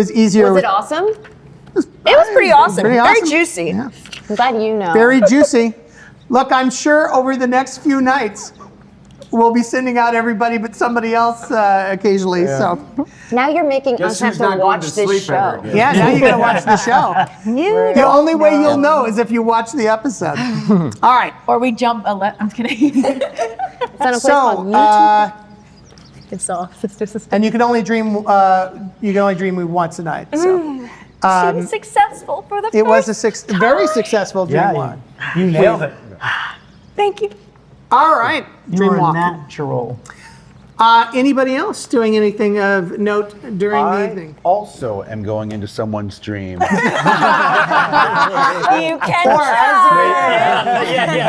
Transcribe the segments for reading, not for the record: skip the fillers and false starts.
was easier. Was it awesome? It was pretty awesome. Pretty Very awesome. juicy. Yeah. I'm glad you know. Very juicy. Look, I'm sure over the next few nights, we'll be sending out everybody but somebody else occasionally. Yeah. So Now you're making Guess us have who's to not going watch to this sleep show. ever again? yeah, now you got to watch the show. You The only way you'll know is if you watch the episode. All right. Or we jump I'm kidding. It's on a place So, called YouTube. It's all sister. and you can only dream. Once a night. So She was successful for the it was first a very successful dream Yeah, walk. you nailed it. Thank you. All right, You dream were walk. natural. Anybody else doing anything of note during the I evening? also am going into someone's dream. You can try.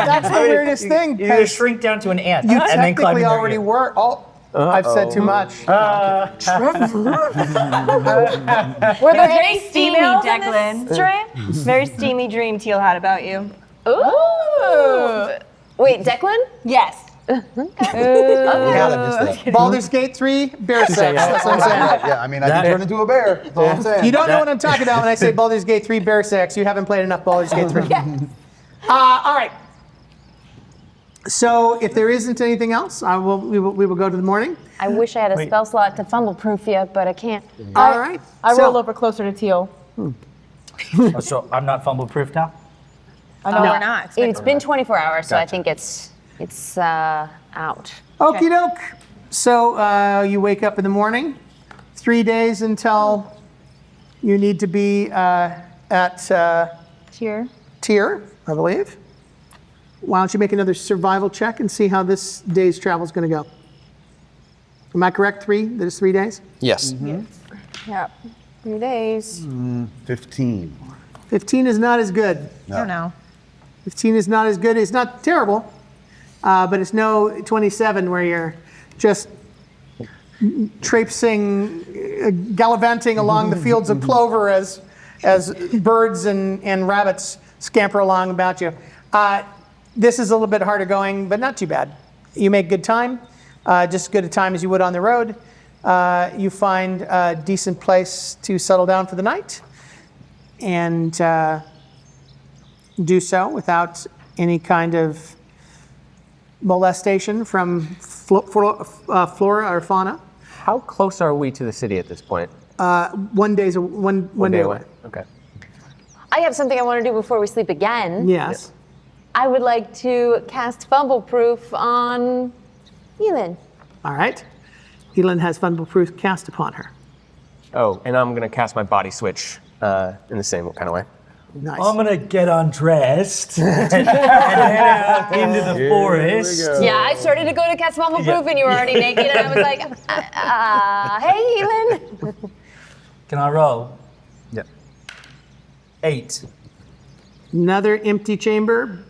That's the weirdest thing. You just shrink down to an ant You and then climb technically in already were. Oh, I've said too much. Were there Very any steamy, females in Declyn. this dream? Very steamy dream Teal had about you. Ooh. Wait, Declyn? Yes. God, I missed that. Baldur's Gate 3, bear sex. That's what I'm saying. Yeah, I mean, I did turn into a bear. That's all I'm saying. You don't know what I'm talking about when I say Baldur's Gate 3, bear sex. You haven't played enough Baldur's Gate 3. All right. So if there isn't anything else, we will go to the morning. I wish I had a spell slot to fumble proof you, but I can't. All right. I So- roll over closer to Teal. Oh, so I'm not fumble proof now? No, we're not. It's been 24 hours, so I Gotcha. think it's out. Okie doke. So you wake up in the morning. 3 days until you need to be at Here. Tyrr, I believe. Why don't you make another survival check and see how this day's travel is going to go? Am I correct? That is 3 days? Yes. Yeah. 3 days. 15. 15 is not as good. I don't know. 15 is not as good. It's not terrible, but it's no 27 where you're just traipsing, gallivanting along the fields of clover as birds and rabbits scamper along about you. This is a little bit harder going, but not too bad. You make good time, just as good a time as you would on the road. You find a decent place to settle down for the night and do so without any kind of molestation from flora or fauna. How close are we to the city at this point? 1 day away. Okay. I have something I want to do before we sleep again. Yes. I would like to cast fumble proof on Eelynn. All right. Eelynn has fumble proof cast upon her. Oh, and I'm going to cast my body switch in the same kind of way. Nice. I'm gonna get undressed and head out into the forest. Yeah, I started to go to cast fumble proof and you were already naked and I was like, hey, Eelynn. Can I roll? Yeah. 8. Another empty chamber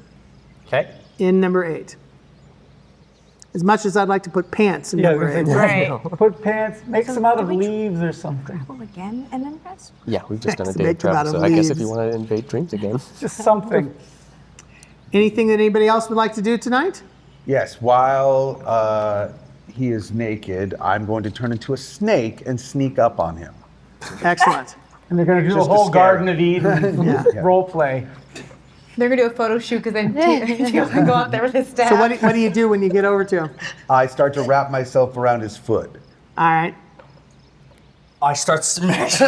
Okay. in number 8. As much as I'd like to put pants in number 8. Right. Put pants, make some out of leaves or something. Roll again and then rest. Yeah, we've just done a Next, day make of them out travel, of so I guess if leaves. you want to invade dreams again. Just something. Anything that anybody else would like to do tonight? Yes, while he is naked, I'm going to turn into a snake and sneak up on him. Excellent. And they're gonna do Just the to whole scare Garden him. of Eden role play. They're gonna do a photo shoot because then Teal's gonna go out there with his staff. So what do you do when you get over to him? I start to wrap myself around his foot. All right. I start smashing.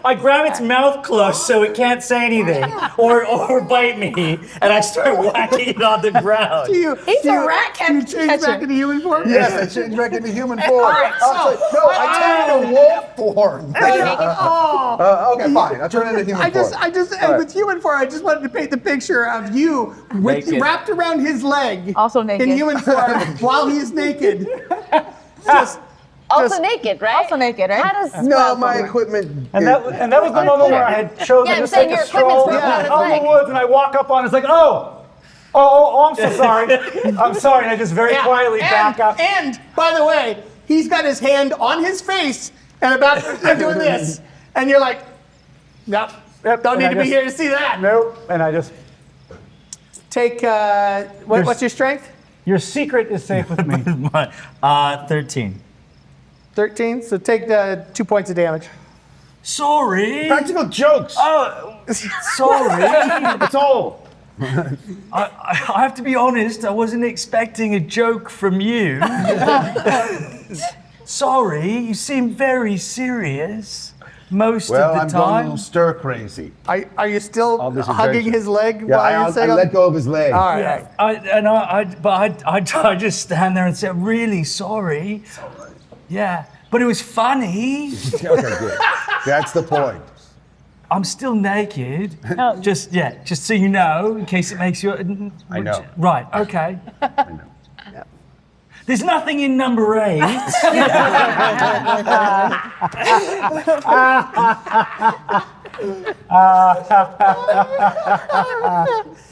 I grab its mouth closed so it can't say anything or bite me, and I start whacking it on the ground. He's a rat change back into human form? Yes, I change back into human form. I turn into wolf form. Okay, fine. I turn into human form. With human form, I just wanted to paint the picture of you Naked. wrapped around his leg. Also naked. In human form while he is naked. Also naked, right? Also naked, right? How does No, my equipment. And that was the moment where I had chosen Yeah, to I'm just saying take a your equipment's stroll wrapped around his out in leg. the woods, and I walk up on it. It's like, oh, I'm so sorry. I'm sorry. And I just very quietly back up. And by the way, he's got his hand on his face and about to doing this. And you're like, nope, don't and need I to be just- here to see that. Nope. And I just Take, what's your strength? Your secret is safe with me. 13. 13, so take the 2 points of damage. Sorry. Practical jokes. Oh, sorry. It's all. I have to be honest, I wasn't expecting a joke from you. Sorry, you seem very serious most Well, of I'm the going a time. little stir crazy. Are you still All this hugging adventure. his leg Yeah, while I you're saying let go of his leg. All right. I just stand there and say, really sorry. Yeah, but it was funny. Okay, good. That's the point. I'm still naked. Just so you know, in case it makes you. I know. Right. Okay. I know. There's nothing in number 8.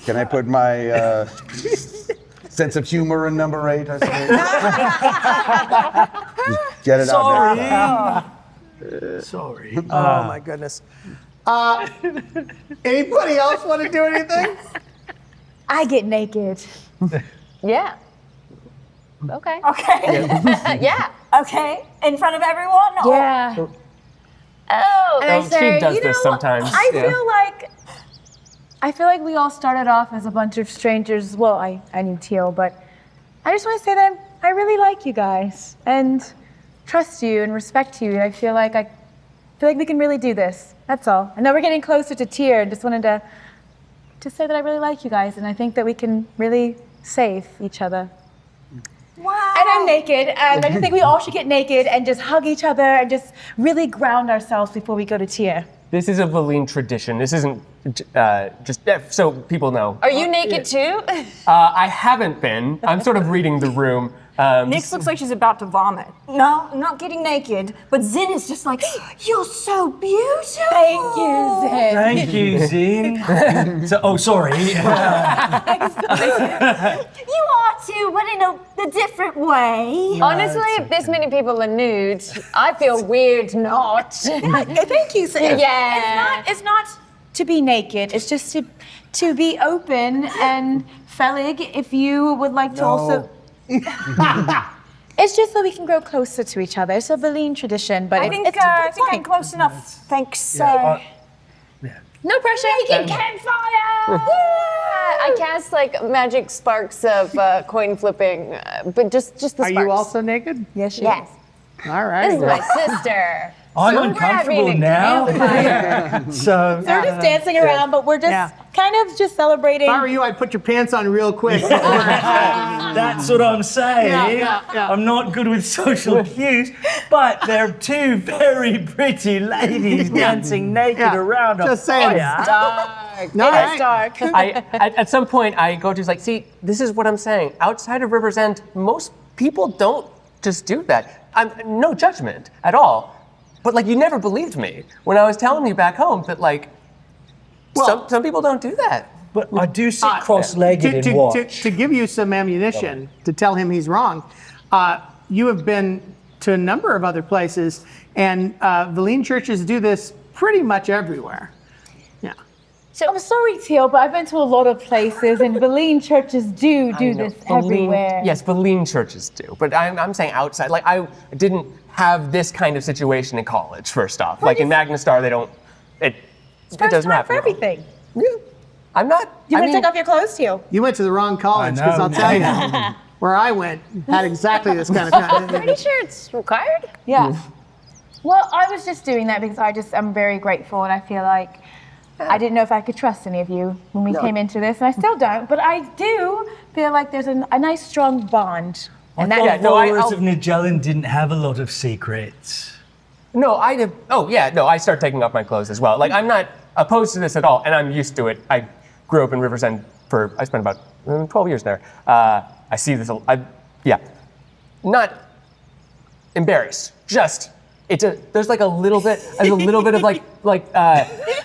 Can I put my sense of humor in number 8, I suppose? Just get it out there. Sorry. Oh my goodness. Anybody else want to do anything? I get naked. Yeah. Okay. Okay. Yeah. Okay. In front of everyone? Or- Yeah. Oh. And I say, she does you know, this sometimes. I yeah. feel like we all started off as a bunch of strangers. Well, I knew Teal, but I just want to say that I really like you guys and trust you and respect you. And I feel like we can really do this. That's all. I know we're getting closer to Tyrr, and just wanted to say that I really like you guys, and I think that we can really save each other. Wow. And I'm naked, and I just think we all should get naked and just hug each other and just really ground ourselves before we go to Tyrr. This is a Valine tradition. This isn't just so people know. Are you naked too? I haven't been. I'm sort of reading the room. Nyx looks like she's about to vomit. No, I'm not getting naked. But Xyn is just like, you're so beautiful. Thank you, Zed. Thank you, Xyn. Sorry. You are too, but in a different way. Honestly, if this many people are nude, I feel weird not. Thank you, Zed. Yeah. It's not to be naked. It's just to be open. And Fellig, if you would like to also. It's just so we can grow closer to each other. It's a Valine tradition, but I think I'm close enough. Thanks. No pressure. Naked campfire! I cast like magic sparks of coin flipping, but just the sparks. Are you also naked? Yes, she Yes. All right. This is my sister. I'm So uncomfortable grabbing a now. campfire. So We're just dancing around, but we're just kind of just celebrating. If I were you, I'd put your pants on real quick. that's what I'm saying. Yeah. I'm not good with social cues, but they're two very pretty ladies dancing naked around a Just saying. fire. No, It is dark. At some point, I go to see, this is what I'm saying. Outside of River's End, most people don't just do that. No judgment at all. But you never believed me when I was telling you back home that some people don't do that. But I do sit cross-legged and watch. To give you some ammunition to tell him he's wrong, you have been to a number of other places, and Valine churches do this pretty much everywhere. Yeah. So I'm sorry, Teal, but I've been to a lot of places, and Valine churches do this everywhere. Yes, Valine churches do. But I'm saying outside. I didn't have this kind of situation in college, first off. In Magna Star, they don't. It doesn't happen. For everything. Yeah. I'm not. You want to take off your clothes, Teal? You went to the wrong college, because I'll tell you, where I went had exactly this kind of Pretty sure it's required. Yeah. Well, I was just doing that because I'm very grateful, and I feel like I didn't know if I could trust any of you when we came into this, and I still don't, but I do feel like there's a nice, strong bond. I thought followers of Nigellin didn't have a lot of secrets. No, I did. Oh, yeah, no, I start taking off my clothes as well. I'm not opposed to this at all, and I'm used to it. I grew up in River's End I spent about 12 years there. I see this, not embarrassed, just, there's a little bit of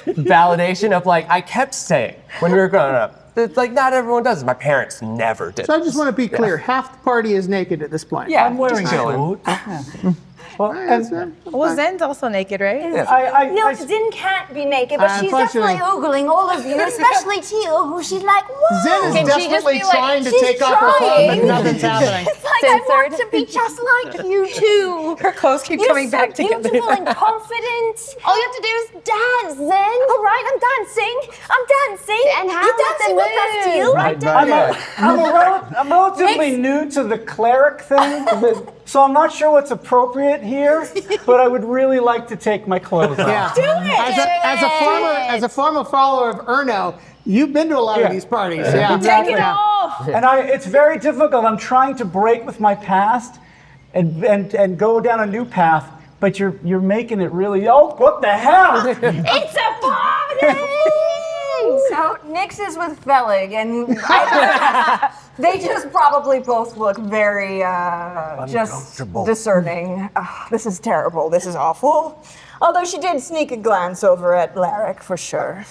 validation of I kept saying when we were growing up, that not everyone does it. My parents never did. So I just want to be clear, half the party is naked at this point. Yeah, I'm wearing just chilling. shorts. Well, and Well, Zen's also naked, right? No, Zyn can't be naked, but she's unfortunately- definitely ogling all of you, especially Teal, who she's like, whoa. Zen is Can she just desperately be like, trying to she's take off her clothes, but trying. nothing's happening. It's like, I want to be just like you two. Her clothes keep You're coming so back together. beautiful and confident. All you have to do is dance, Zen. All right, I'm dancing. And how You're with dancing the with us, moon? Teal. Not yet. I'm relatively new to the cleric thing, so I'm not sure what's appropriate here, but I would really like to take my clothes off. Yeah. As a former follower of Erno, you've been to a lot of these parties. Yeah. Exactly. Yeah. And it's very difficult. I'm trying to break with my past and go down a new path, but you're making it really, oh, what the hell? It's a party! So Nyx is with Fellig, and they just probably both look very just discerning. This is terrible. This is awful. Although she did sneak a glance over at Laric for sure.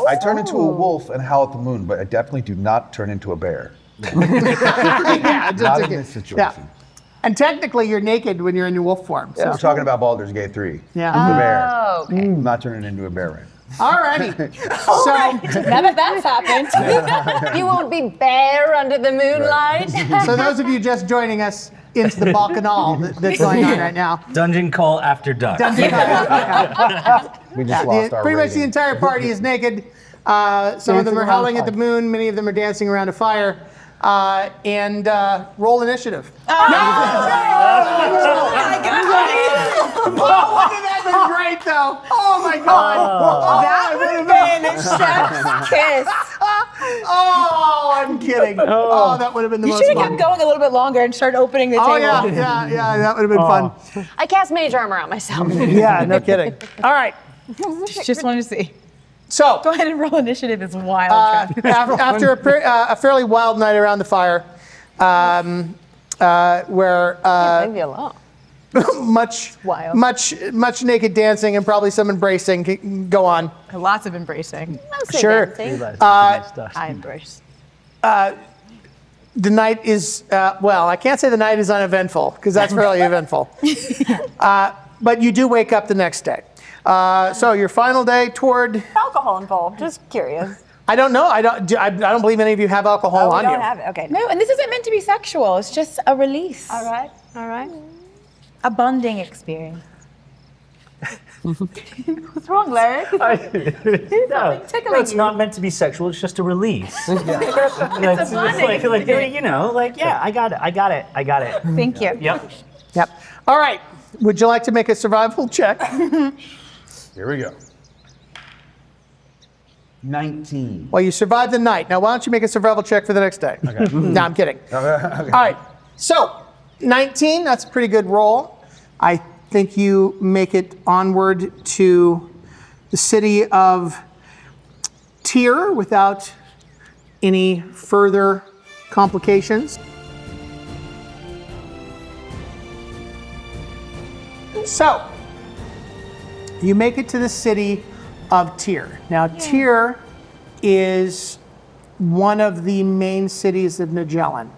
I turn into a wolf and howl at the moon, but I definitely do not turn into a bear. Yeah, just Not a in kid. this situation. And technically, you're naked when you're in your wolf form. So. We're talking about Baldur's Gate 3. Yeah. The bear. Oh, okay. I'm not turning into a bear right now. Alrighty. So, Now that that's happened. You won't be bare under the moonlight. so those of you just joining us into the Bacchanal that's going on right now. Dungeon call after dark. We just lost our Pretty much the rating. entire party is naked. Some of them are howling at the moon. Many of them are dancing around a fire. And roll initiative. Oh, wouldn't that have been great, though? Oh, my God. That would have been a chef's kiss. Oh, I'm kidding. Oh, that would have been the You most should have fun. kept going a little bit longer and started opening the table. Oh, yeah, that would have been fun. I cast mage armor on myself. Yeah, no kidding. All right. Just wanted to see. So, Go ahead and roll initiative. It's wild. after a fairly wild night around the fire, where Leave me alone. much naked dancing and probably some embracing can go on. Lots of embracing. Mostly Sure. dancing. I embrace. The night is, well, I can't say the night is uneventful, because that's fairly eventful. But you do wake up the next day. So your final day toward, Alcohol involved. Just curious. I don't know, I don't believe any of you have alcohol on we you. don't have it. Okay. No, and this isn't meant to be sexual. It's just a release. All right. All right. A bonding experience. What's wrong, Larry? No, it's not meant to be sexual. It's just a release. It's yeah, I got it. Thank you. Yep. Yep. All right, would you like to make a survival check? Here we go. 19. Well, you survived the night. Now, why don't you make a survival check for the next day? Okay. No, I'm kidding. All right, so 19, that's a pretty good roll. I think you make it onward to the city of Tyrr without any further complications. So, you make it to the city of Tyrr. Now, Tyrr is one of the main cities of Nyx.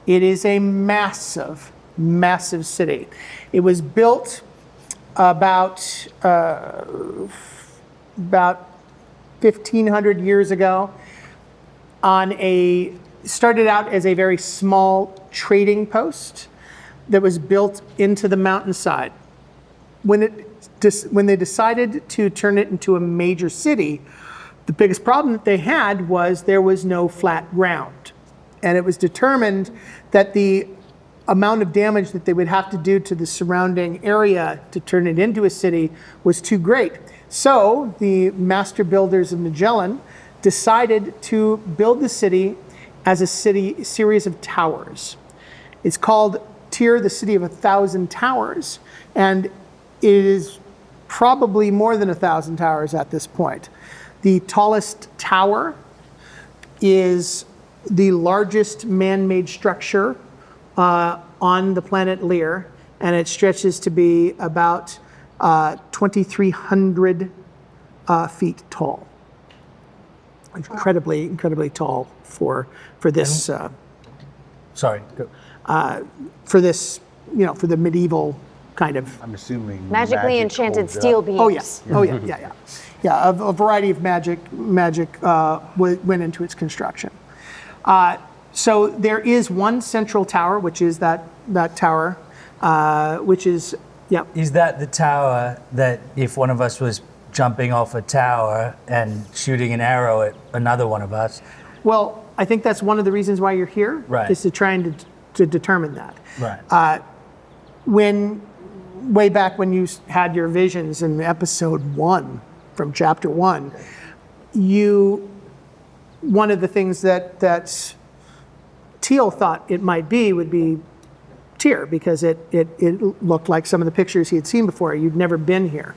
It is a massive, massive city. It was built about 1,500 years ago started out as a very small trading post that was built into the mountainside. When they decided to turn it into a major city, the biggest problem that they had was there was no flat ground. And it was determined that the amount of damage that they would have to do to the surrounding area to turn it into a city was too great. So the master builders of Nyx decided to build the city as a series of towers. It's called Tyrr, the City of 1,000 Towers, and it is probably more than 1,000 towers at this point. The tallest tower is the largest man-made structure on the planet Lear, and it stretches to be about 2,300 feet tall. Incredibly, incredibly tall for this. Sorry. Go. For this, for the medieval kind of. I'm assuming Magically magic enchanted holds steel up. beams. Oh yes. Oh yeah. Yeah. Yeah. Yeah. A variety of magic went into its construction. So there is one central tower, which is that tower, which is Is that the tower that if one of us was jumping off a tower and shooting an arrow at another one of us? Well, I think that's one of the reasons why you're here, Right. is to try and to determine that. Right. Way back when you had your visions in episode 1, from chapter 1, one of the things that Tyll thought it might be would be Tyrr, because it looked like some of the pictures he had seen before. You'd never been here.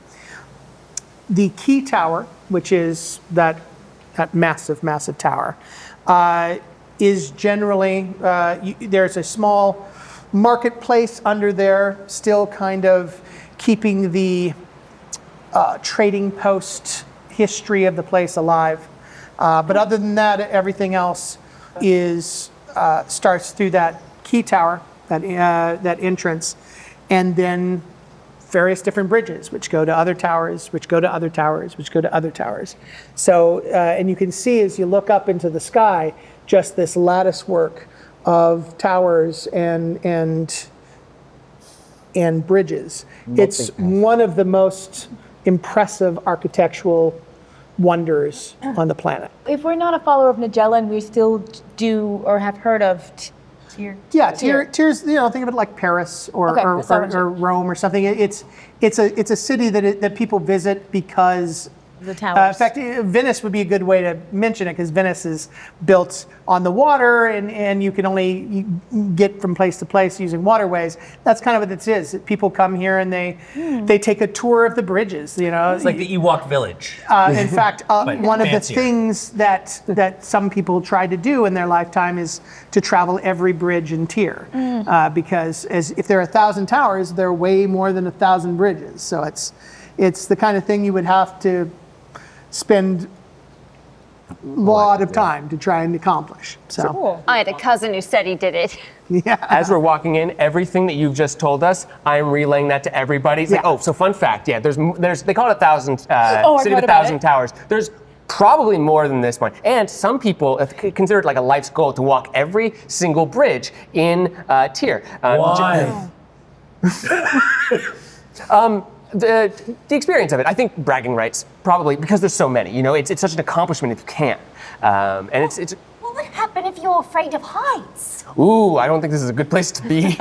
The key tower, which is that massive, massive tower, is generally, there's a small marketplace under there, still kind of keeping the trading post history of the place alive. But other than that, everything else starts through that key tower, that entrance, and then various different bridges, which go to other towers, which go to other towers, which go to other towers. So, and you can see as you look up into the sky, just this lattice work of towers and bridges. It's one of the most impressive architectural wonders on the planet. If we're not a follower of Nigella, we still do or have heard of Tyrr. Yeah, Tyr's, think of it like Paris or Rome or something. It's a city that people visit because The towers. in fact, Venice would be a good way to mention it, because Venice is built on the water, and you can only get from place to place using waterways. That's kind of what it is. People come here and they take a tour of the bridges. It's like the Ewok village. In fact, one of the fancier. things that some people try to do in their lifetime is to travel every bridge in Tyrr, because if there are 1,000 towers, there are way more than 1,000 bridges. So it's the kind of thing you would have to spend a lot of time to try and accomplish. So, I had a cousin who said he did it. yeah. As we're walking in, everything that you've just told us, I'm relaying that to everybody. It's like, Yeah. so fun fact, there's they call it 1,000, I city of heard about 1,000 it. towers. There's probably more than this one. And some people have considered like a life's goal to walk every single bridge in Tyrr. Why? The experience of it, I think bragging rights, probably, because there's so many, it's such an accomplishment if you can. And it's What would happen if you're afraid of heights? ooh, I don't think this is a good place to be.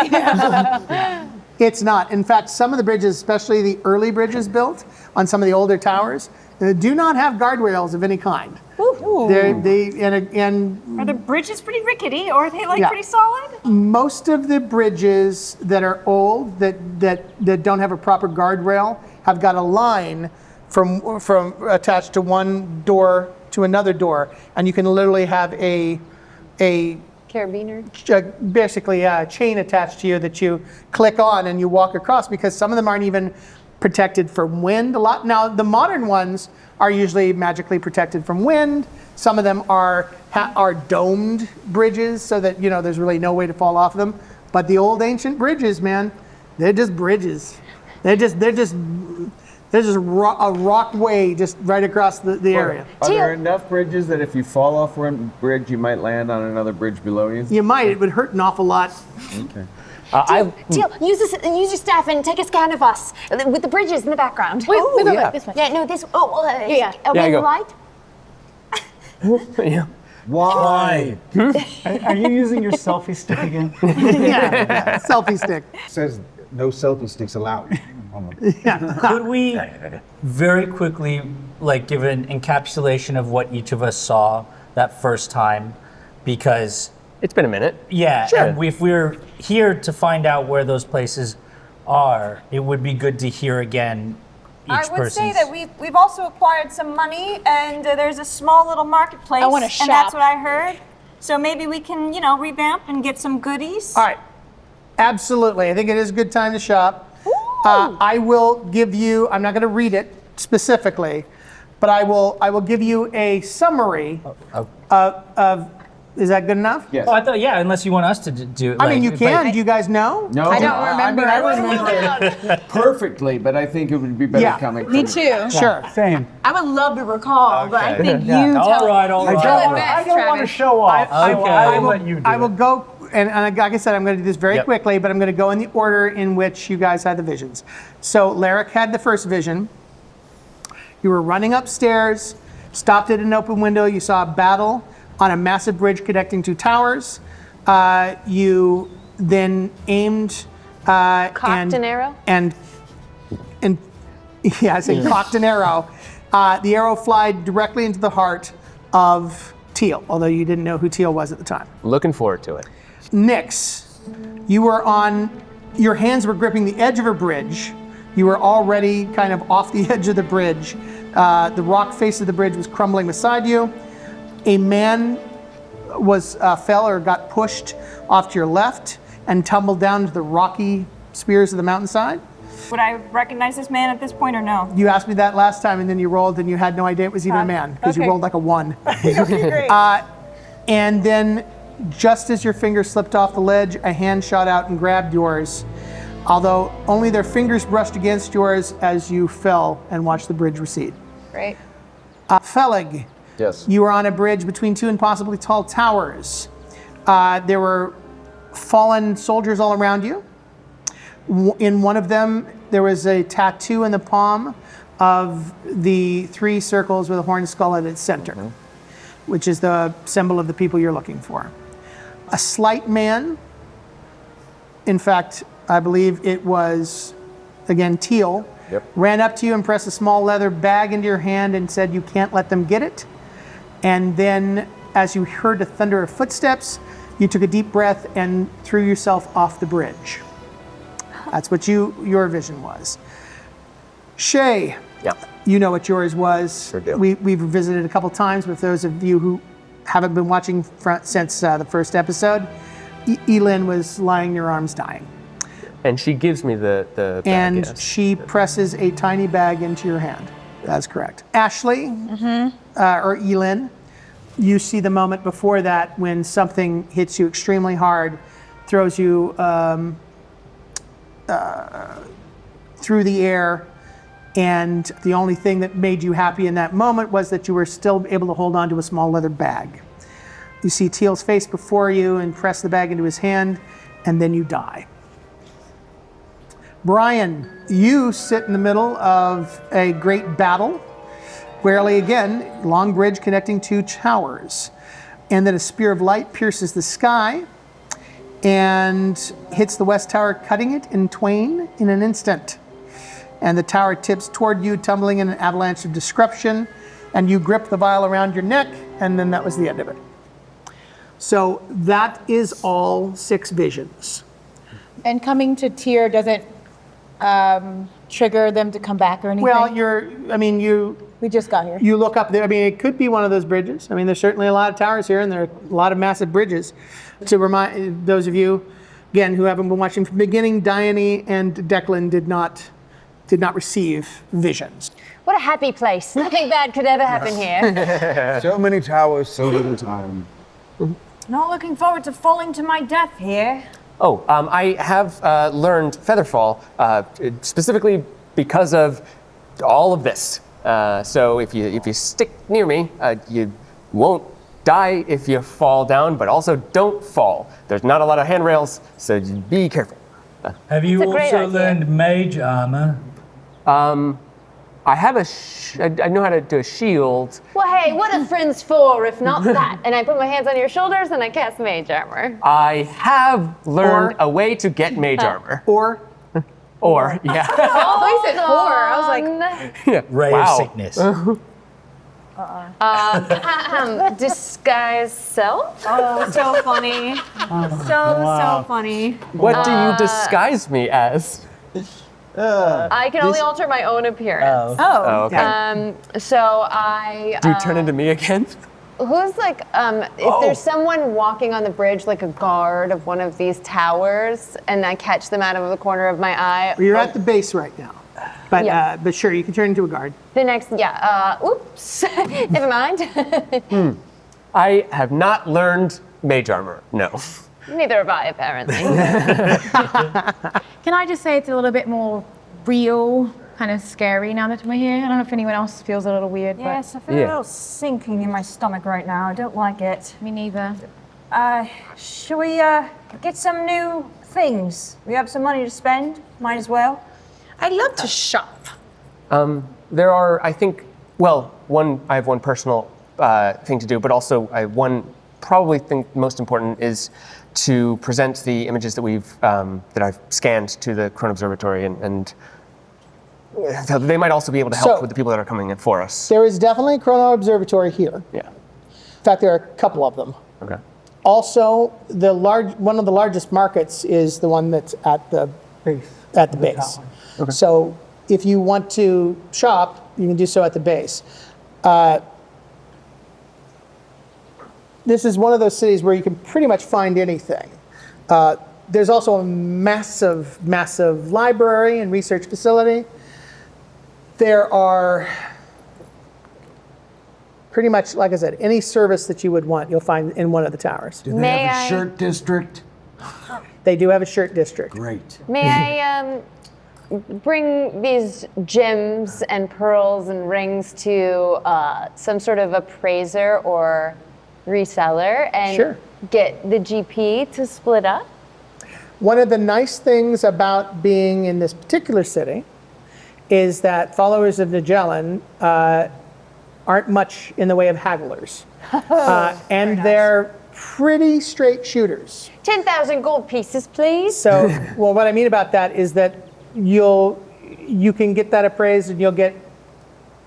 It's not. In fact, some of the bridges, especially the early bridges built on some of the older towers, do not have guardrails of any kind. And Are the bridges pretty rickety, or are they Yeah. pretty solid? most of the bridges that are old, that don't have a proper guardrail, have got a line from attached to one door to another door, and you can literally have a Carabiner. basically a chain attached to you that you click on and you walk across, because some of them aren't even protected from wind a lot. Now, the modern ones are usually magically protected from wind. Some of them are domed bridges, so that there's really no way to fall off of them. But the old ancient bridges, man, they're just bridges. They're just a rock way just right across the area. Are there enough bridges that if you fall off one bridge, you might land on another bridge below you? You might. It would hurt an awful lot. Okay. Teal, use your staff and take a scan of us with the bridges in the background. Wait, yeah. this way. Yeah, no, this. Yeah. Are we Yeah, on go. the right? Yeah. Why? Are you using your selfie stick again? Yeah, selfie stick. It says no selfie sticks allowed. Could we very quickly give an encapsulation of what each of us saw that first time? Because It's been a minute. and if we're here to find out where those places are, it would be good to hear again each I would say person's. that we've also acquired some money, and there's a small little marketplace. I wanna And shop. that's what I heard. So maybe we can, revamp and get some goodies. All right. Absolutely. I think it is a good time to shop. I will give you, I'm not going to read it specifically, but I will give you a summary of Is that good enough? Yes. Oh, I thought, yeah, unless you want us to do it. I mean, you but- can. Do you guys know? No, I don't remember. I remember it perfectly, but I think it would be better Yeah. coming from Me too. Sure. Same. I would love to recall, but I think Yeah. you All tell right, all I right. don't, best, I don't want to Travis. show off. I will let you do I will it. go, and like I said, I'm going to do this very Yep. quickly, but I'm going to go in the order in which you guys had the visions. So Laric had the first vision. You were running upstairs, stopped at an open window. You saw a battle on a massive bridge connecting two towers. You then aimed Cocked an arrow? and yeah, I say cocked an arrow. The arrow flied directly into the heart of Tyll, although you didn't know who Tyll was at the time. Looking forward to it. Nyx, you were your hands were gripping the edge of a bridge. You were already kind of off the edge of the bridge. The rock face of the bridge was crumbling beside you. A man fell or got pushed off to your left and tumbled down to the rocky spears of the mountainside. Would I recognize this man at this point or no? You asked me that last time, and then you rolled, and you had no idea it was even a man because you okay. rolled like a 1. Okay, great. And then, just as your finger slipped off the ledge, a hand shot out and grabbed yours, although only their fingers brushed against yours as you fell and watched the bridge recede. Great. Fellig, Yes. you were on a bridge between two impossibly tall towers. There were fallen soldiers all around you. In one of them, there was a tattoo in the palm of the 3 circles with a horned skull at its center, which is the symbol of the people you're looking for. A slight man, in fact, I believe it was, again, Tyll, ran up to you and pressed a small leather bag into your hand and said, "You can't let them get it." And then, as you heard the thunder of footsteps, you took a deep breath and threw yourself off the bridge. That's what your vision was. Shea, you know what yours was. Sure do. We've visited a couple times with those of you who haven't been watching since the first episode. Eelynn was lying in your arms dying. And she gives me the bag, And yes. she presses a tiny bag into your hand. That's correct. Ashleigh, or Eelynn, you see the moment before that when something hits you extremely hard, throws you through the air, and the only thing that made you happy in that moment was that you were still able to hold on to a small leather bag. You see Teal's face before you and press the bag into his hand, and then you die. Brian, you sit in the middle of a great battle. Rarely again, long bridge connecting two towers. And then a spear of light pierces the sky and hits the west tower, cutting it in twain in an instant. And the tower tips toward you, tumbling in an avalanche of destruction, and you grip the vial around your neck, and then that was the end of it. So that is all 6 visions. And coming to Tyrr doesn't trigger them to come back or anything? Well, we just got here. You look up there. I mean, it could be one of those bridges. I mean, there's certainly a lot of towers here, and there are a lot of massive bridges. To remind those of you, again, who haven't been watching from the beginning, Diony and Declyn did not receive visions. What a happy place. Nothing bad could ever happen here. So many towers, so little time. Not looking forward to falling to my death here. Oh, I have learned Featherfall specifically because of all of this. So if you stick near me, you won't die if you fall down, but also don't fall. There's not a lot of handrails, so just be careful. Have you It's a great also idea. learned mage armor? I have I know how to do a shield. Well, hey, what are friends for if not that? And I put my hands on your shoulders and I cast mage armor. I have learned a way to get mage armor. Or Yeah. Oh, he said horror. I was like, Yeah. Ray Wow. of sickness. Disguise self? Oh, so funny. So funny. What do you disguise me as? I can only alter my own appearance. Oh, okay. So I. Do you turn into me again? Who's like, if there's someone walking on the bridge, like a guard of one of these towers, and I catch them out of the corner of my eye. You're at the base right now. But Yeah. but sure, you can turn into a guard. The next, oops, never mind. I have not learned mage armor. No. Neither have I, apparently. Can I just say it's a little bit more real, kind of scary now that we're here? I don't know if anyone else feels a little weird, Yes, I feel a little sinking in my stomach right now. I don't like it. but me neither. Shall we get some new things? We have some money to spend. Might as well. I'd love to shop. There are, I think, well, I have one personal thing to do, but also one probably think most important is to present the images that I've scanned to the Chron Observatory, and they might also be able to help with the people that are coming in for us. There is definitely a Chrono Observatory here. Yeah. In fact, there are a couple of them. Okay. Also, one of the largest markets is the one that's at the Base. base. Okay. So if you want to shop, you can do so at the base. This is one of those cities where you can pretty much find anything. There's also a massive, massive library and research facility. There are pretty much, like I said, any service that you would want, you'll find in one of the towers. Do they have a shirt district? They do have a shirt district. Great. May I bring these gems and pearls and rings to some sort of appraiser or reseller and get the GP to split up? One of the nice things about being in this particular city is that followers of Declyn aren't much in the way of hagglers. And they're pretty straight shooters. 10,000 gold pieces, please. So, well, what I mean about that is that you can get that appraised and you'll get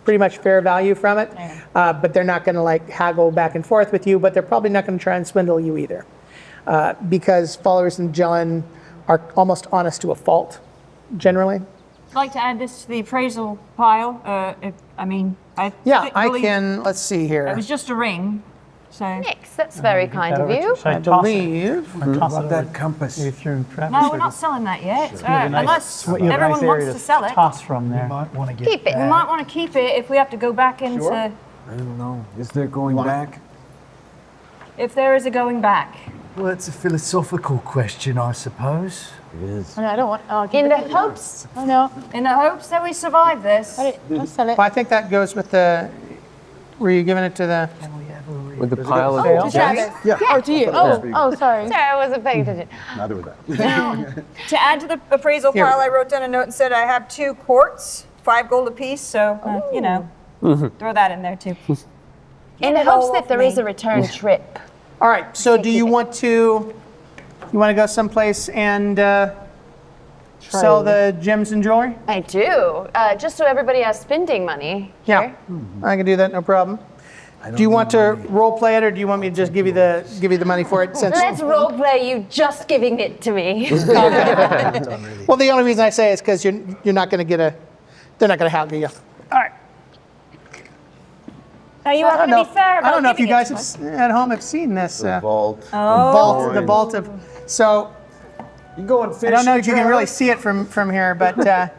pretty much fair value from it, but they're not going to like haggle back and forth with you, but they're probably not going to try and swindle you either, because followers in Declyn are almost honest to a fault, generally. I'd like to add this to the appraisal pile. I can, let's see here. It was just a ring, so. Nyx, that's very kind of you. I believe. About that compass. No, we're not selling that yet, unless You have a nice everyone area wants to sell it. Toss from there. Keep it. We might want to keep it if we have to go back into. I don't know. Is there going back? If there is a going back. Well, it's a philosophical question, I suppose. It is. I don't want. In the hopes. Oh no. In the hopes that we survive this. I'll sell it. Well, I think that goes with the. Were you giving it to the? With the pile of gems? Yeah. Oh, do you? Oh, sorry. Sorry, I wasn't paying attention. Neither was that. To add to the appraisal Here. pile, I wrote down a note and said I have 2 quartz, 5 gold apiece, so, throw that in there too. In the hopes that there is a return trip. All right. So, do you want to go someplace and sell the gems and jewelry? I do, just so everybody has spending money. Yeah, I can do that. No problem. Do you want to role play it, or do you want me to just give you the money for it? Since Let's role play you just giving it to me. well, the only reason I say it is because you're not going to they're not going to haggle you. All right. Now you are going to be fair about I don't know if you giving guys at home have seen this. The vault. The vault of. So You go and fish. I don't know if you can really see it from here, but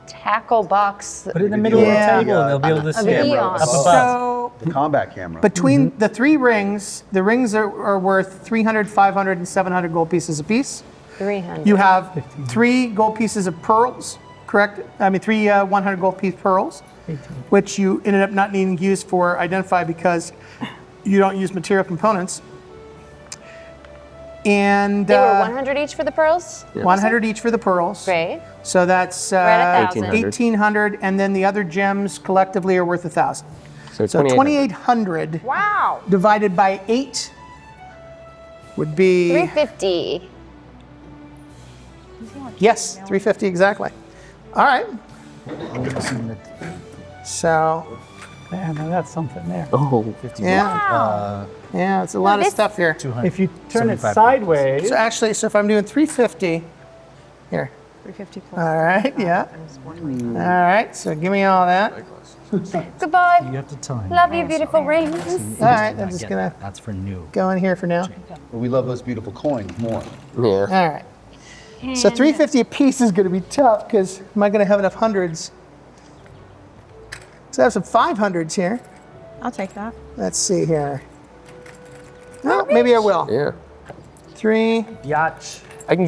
Tackle box. Put it in the middle of the Yeah. table and they'll be able to see it Eon. up above. so The combat camera. between the 3 rings, the rings are worth 300, 500, and 700 gold pieces apiece. 300. You have 3 gold pieces of pearls, correct? I mean, 3 100 gold piece pearls, which you ended up not needing to use for Identify because you don't use material components. And They were 100 each for the pearls? 100 each for the pearls. Great. So that's We're at 1,000. 1,800, and then the other gems collectively are worth 1,000. So So 2,800 Wow. divided by 8 would be 350. yes, 350 exactly. All right. So Yeah, now that's something there. Oh, yeah, yeah, it's a lot of stuff here. If you turn it sideways, So actually, if I'm doing 350 here. 350 All right, yeah. All right, so give me all that. Goodbye. You have to time. Love you, beautiful rings. All right, I'm just gonna That's for new. go in here for now. We love those beautiful coins more. yeah. All right. So 350 a piece is going to be tough because am I going to have enough hundreds? So I have some 500s here. I'll take that. Let's see here. No, maybe I will. Yeah. 3. Yacht.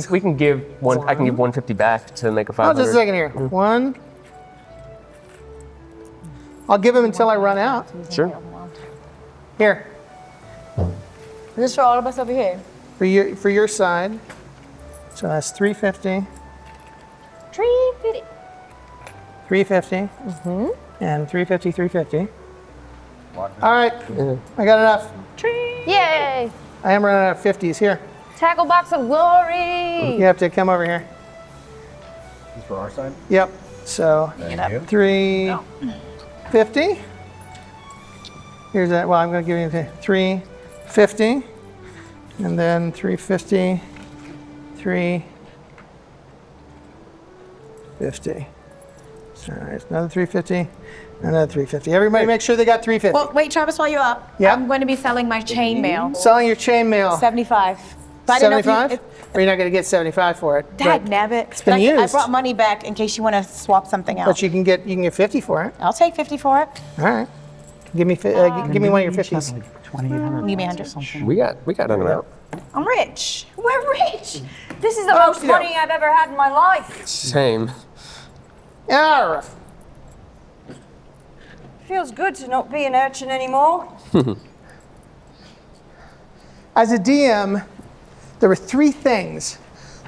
We can give one. I can give 150 back to make a 500. Oh, just a second here. 1. I'll give him until I run out. Sure. Here, Just for all of us over here. for your side. So that's 350. 350. 350. And 350, 350. All right, I got enough. Yay! I am running out of 50s. Here, Tackle box of glory. you have to come over here. This for our side? Yep. So Thank you. 350. Here's that. Well, I'm going to give you 350, and then 350, 350. So there's another 350, another 350. Everybody, make sure they got 350. Well, wait, Travis, while you're up, Yep. I'm going to be selling my chainmail. Selling your chainmail. 75. But I didn't know if 75? Or you're not going to get 75 for it. Dag nabbit. It's been I used. brought money back in case you want to swap something out. But you can get 50 for it. I'll take 50 for it. All right. Give me one of your 50s. Give me 100. We got an amount. I'm rich. We're rich. This is the most money I've ever had in my life. Same. Yeah. Feels good to not be an urchin anymore. As a DM, there were 3 things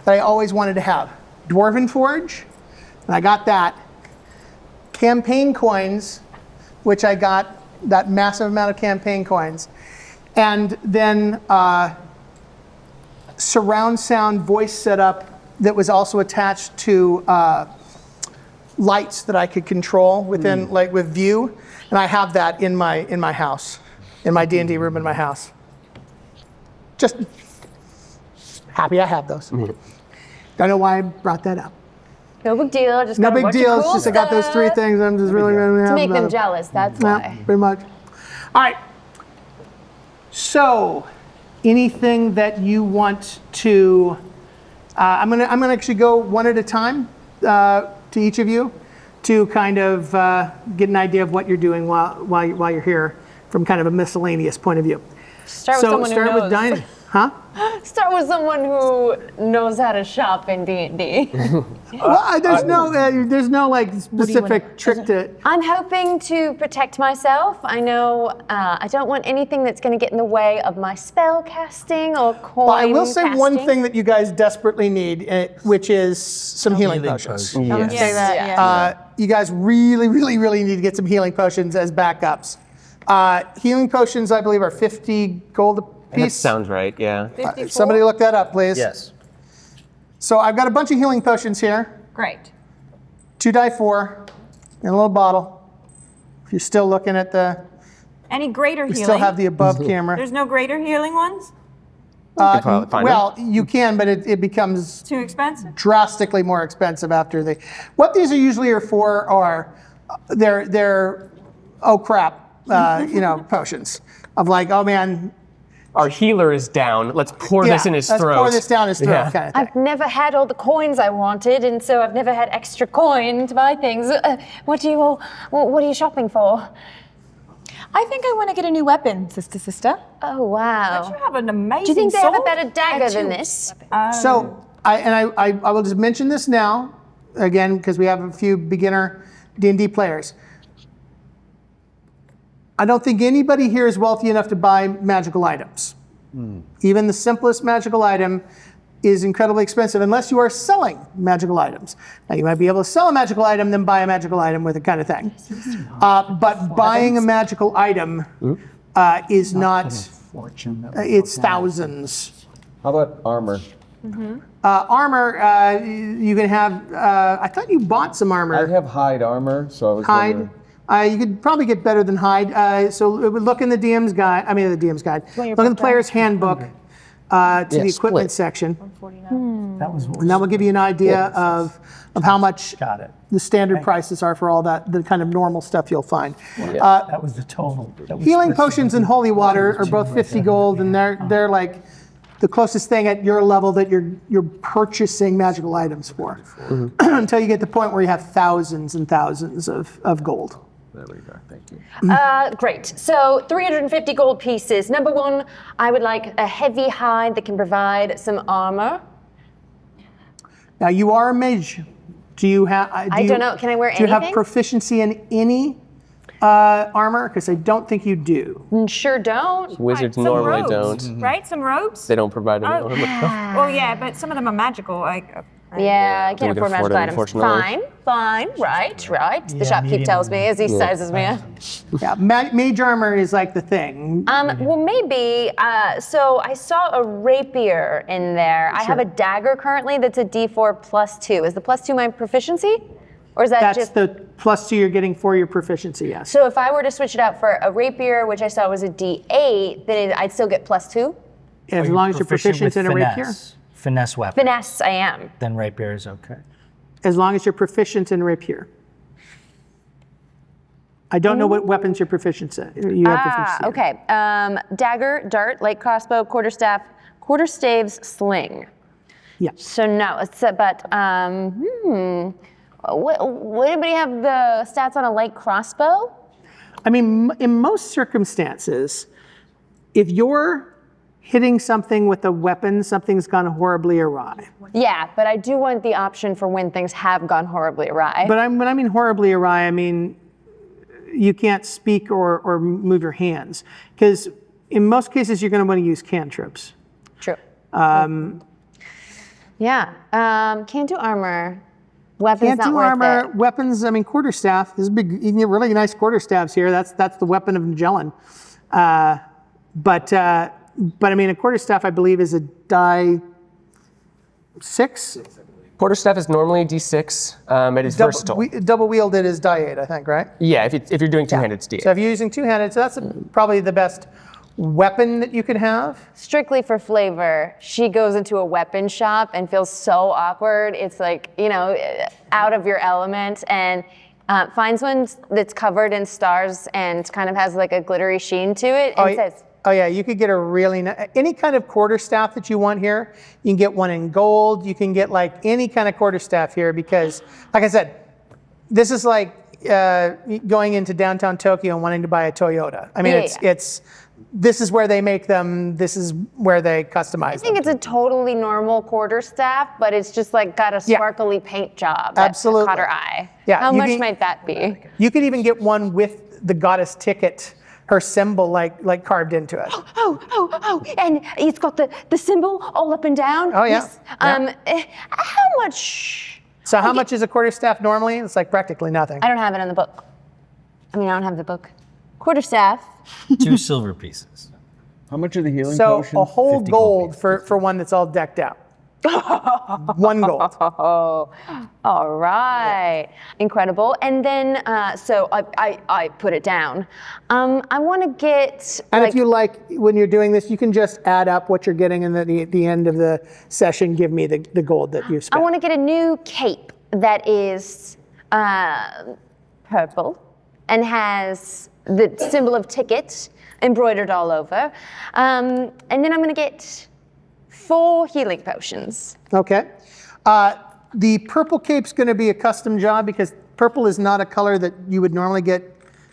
that I always wanted to have. Dwarven Forge, and I got that. Campaign coins, which I got that massive amount of campaign coins. And then surround sound voice setup that was also attached to lights that I could control within, like with view. And I have that in my house, in my D&D room in my house. Just happy I have those. Don't know why I brought that up. No big deal. Just No got a big bunch of deal. It's cool just I got those 3 stuff. things. I'm just really going to To have make them those. jealous. That's Yeah, why. pretty much. All right. So, anything that you want to? I'm gonna actually go one at a time to each of you to kind of get an idea of what you're doing while you're here from kind of a miscellaneous point of view. Start with someone who start knows. with Diony. Huh? Start with someone who knows how to shop in D&D. Well, there's no like specific trick to it. I'm hoping to protect myself. I know I don't want anything that's going to get in the way of my spell casting or coin Well, I will say one casting. thing that you guys desperately need, which is some healing potions. I'm going to say that, yeah. You guys really, really, really need to get some healing potions as backups. Healing potions, I believe, are 50 gold a That piece. sounds right. Yeah. Somebody look that up, please. Yes. So I've got a bunch of healing potions here. Great. 2 die 4 in a little bottle. If you're still looking at the, Any greater we healing? still have the above camera. There's no greater healing ones? Well, you can, but it becomes Too expensive? drastically more expensive after they. What these are usually are for are they're oh crap, potions of like, oh man, Our healer is down. Let's pour this in his let's throat. pour this down his throat, Yeah. kind of thing. I've never had all the coins I wanted, and so I've never had extra coin to buy things. What are you shopping for? I think I want to get a new weapon, sister. Oh wow! You have an amazing Do you think they have a sword. better dagger And than two- this? So I will just mention this now, again, because we have a few beginner D&D players. I don't think anybody here is wealthy enough to buy magical items. Even the simplest magical item is incredibly expensive unless you are selling magical items. Now you might be able to sell a magical item, then buy a magical item with it kind of thing. But buying a magical item is not, it's thousands. How about armor? Armor, you can have, I thought you bought some armor. I have hide armor, so I was Hide. wondering- You could probably get better than hide. So it would look in the DM's guide. I mean, the DM's guide. Look in the player's handbook to the equipment section, That was and that will give you an idea of how much Got it. the standard prices are for all that, the kind of normal stuff you'll find. That was the total. That was Healing first. potions and holy water are both 50 gold, and they're like the closest thing at your level that you're purchasing magical items for, until you get to the point where you have thousands and thousands of gold. There we go. Thank you. Great. So 350 gold pieces. Number one, I would like a heavy hide that can provide some armor. Now you are a mage. Do you have? I don't know. Can I wear anything? Do you have anything? proficiency in any armor? Because I don't think you do. Sure don't. Wizards Some normally robes, don't. right? Some robes? They don't provide any armor. Well, yeah, but some of them are magical. Yeah, I can't afford magical items. Unfortunately. Fine, right. The shopkeep tells me as he sizes me up. Yeah, mage armor is like the thing. Well, maybe. So I saw a rapier in there. I have a dagger currently that's a D4 +2. Is the +2 my proficiency? Or is that That's just... the +2 you're getting for your proficiency, yes. So if I were to switch it out for a rapier, which I saw was a D8, then I'd still get +2? As long as you're proficient in a rapier? Finesse weapon. Finesse, I am. Then rapier is okay. As long as you're proficient in rapier. I don't know what weapons you're proficient in. You have proficiency in. Okay. Dagger, dart, light crossbow, quarterstaff, quarterstaves, sling. Yeah. So no, it's but would anybody have the stats on a light crossbow? I mean, in most circumstances, if you're hitting something with a weapon, something's gone horribly awry. Yeah, but I do want the option for when things have gone horribly awry. But when I mean horribly awry, I mean you can't speak or move your hands. Because in most cases, you're going to want to use cantrips. True. Can't do armor. Weapons Can't not do worth armor. it. Weapons, I mean, quarterstaff. This is big. You can get really nice quarterstaffs here. That's the weapon of Magellan. But I mean, a quarterstaff, I believe, is a die 6. Quarterstaff is normally a D6. It is versatile. Double wielded is die 8, I think, right? Yeah, if you're doing two-handed, it's D8. So if you're using two-handed, so that's probably the best weapon that you could have. Strictly for flavor, she goes into a weapon shop and feels so awkward. It's like, out of your element, and finds one that's covered in stars and kind of has like a glittery sheen to it, and says, oh yeah, you could get a really any kind of quarterstaff that you want here. You can get one in gold. You can get like any kind of quarterstaff here because, like I said, this is like going into downtown Tokyo and wanting to buy a Toyota. I mean, this is where they make them. This is where they customize I think it's a totally normal quarterstaff, but it's just like got a sparkly paint job that caught her eye. Yeah, How much might that be? You could even get one with the goddess ticket, her symbol like carved into it. Oh, and it's got the symbol all up and down. Oh yeah. Yes. How much? So how much is a quarterstaff normally? It's like practically nothing. I don't have it in the book. I don't have the book. Quarterstaff. 2 silver pieces. How much are the healing So potions? a whole gold for one that's all decked out. 1 gold. Oh, all right. Incredible. And then, so I put it down. I want to get. And if you like, when you're doing this, you can just add up what you're getting, and then at the end of the session, give me the gold that you've spent. I want to get a new cape that is purple and has the symbol of ticket embroidered all over. And then I'm going to get 4 healing potions. Okay. The purple cape's going to be a custom job because purple is not a color that you would normally get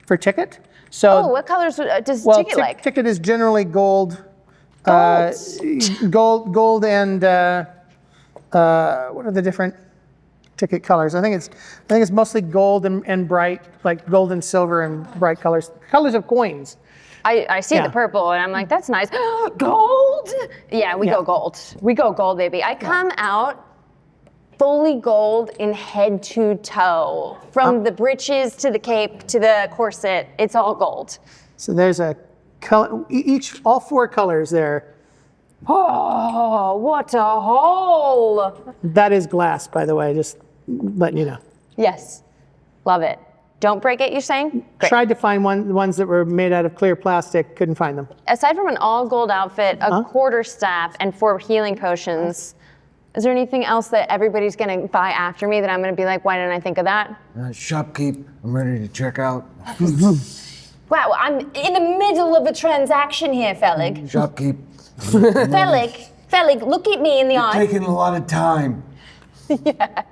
for ticket. So, what colors does ticket like? Ticket is generally gold. Gold and what are the different ticket colors? I think it's mostly gold and bright, like gold and silver and bright colors. Colors of coins. I see the purple and I'm like, that's nice. Gold? Yeah, we go gold. We go gold, baby. I come out fully gold in head to toe. From the breeches to the cape to the corset, it's all gold. So there's a color, all 4 colors there. Oh, what a hole! That is glass, by the way, just letting you know. Yes, love it. Don't break it, you're saying? Great. Tried to find ones that were made out of clear plastic, couldn't find them. Aside from an all gold outfit, a quarterstaff, and 4 healing potions, is there anything else that everybody's gonna buy after me that I'm gonna be like, why didn't I think of that? Shopkeep, I'm ready to check out. Wow, I'm in the middle of a transaction here, Fellig. Shopkeep. Fellig, look at me in the eye. Taking a lot of time. Yeah.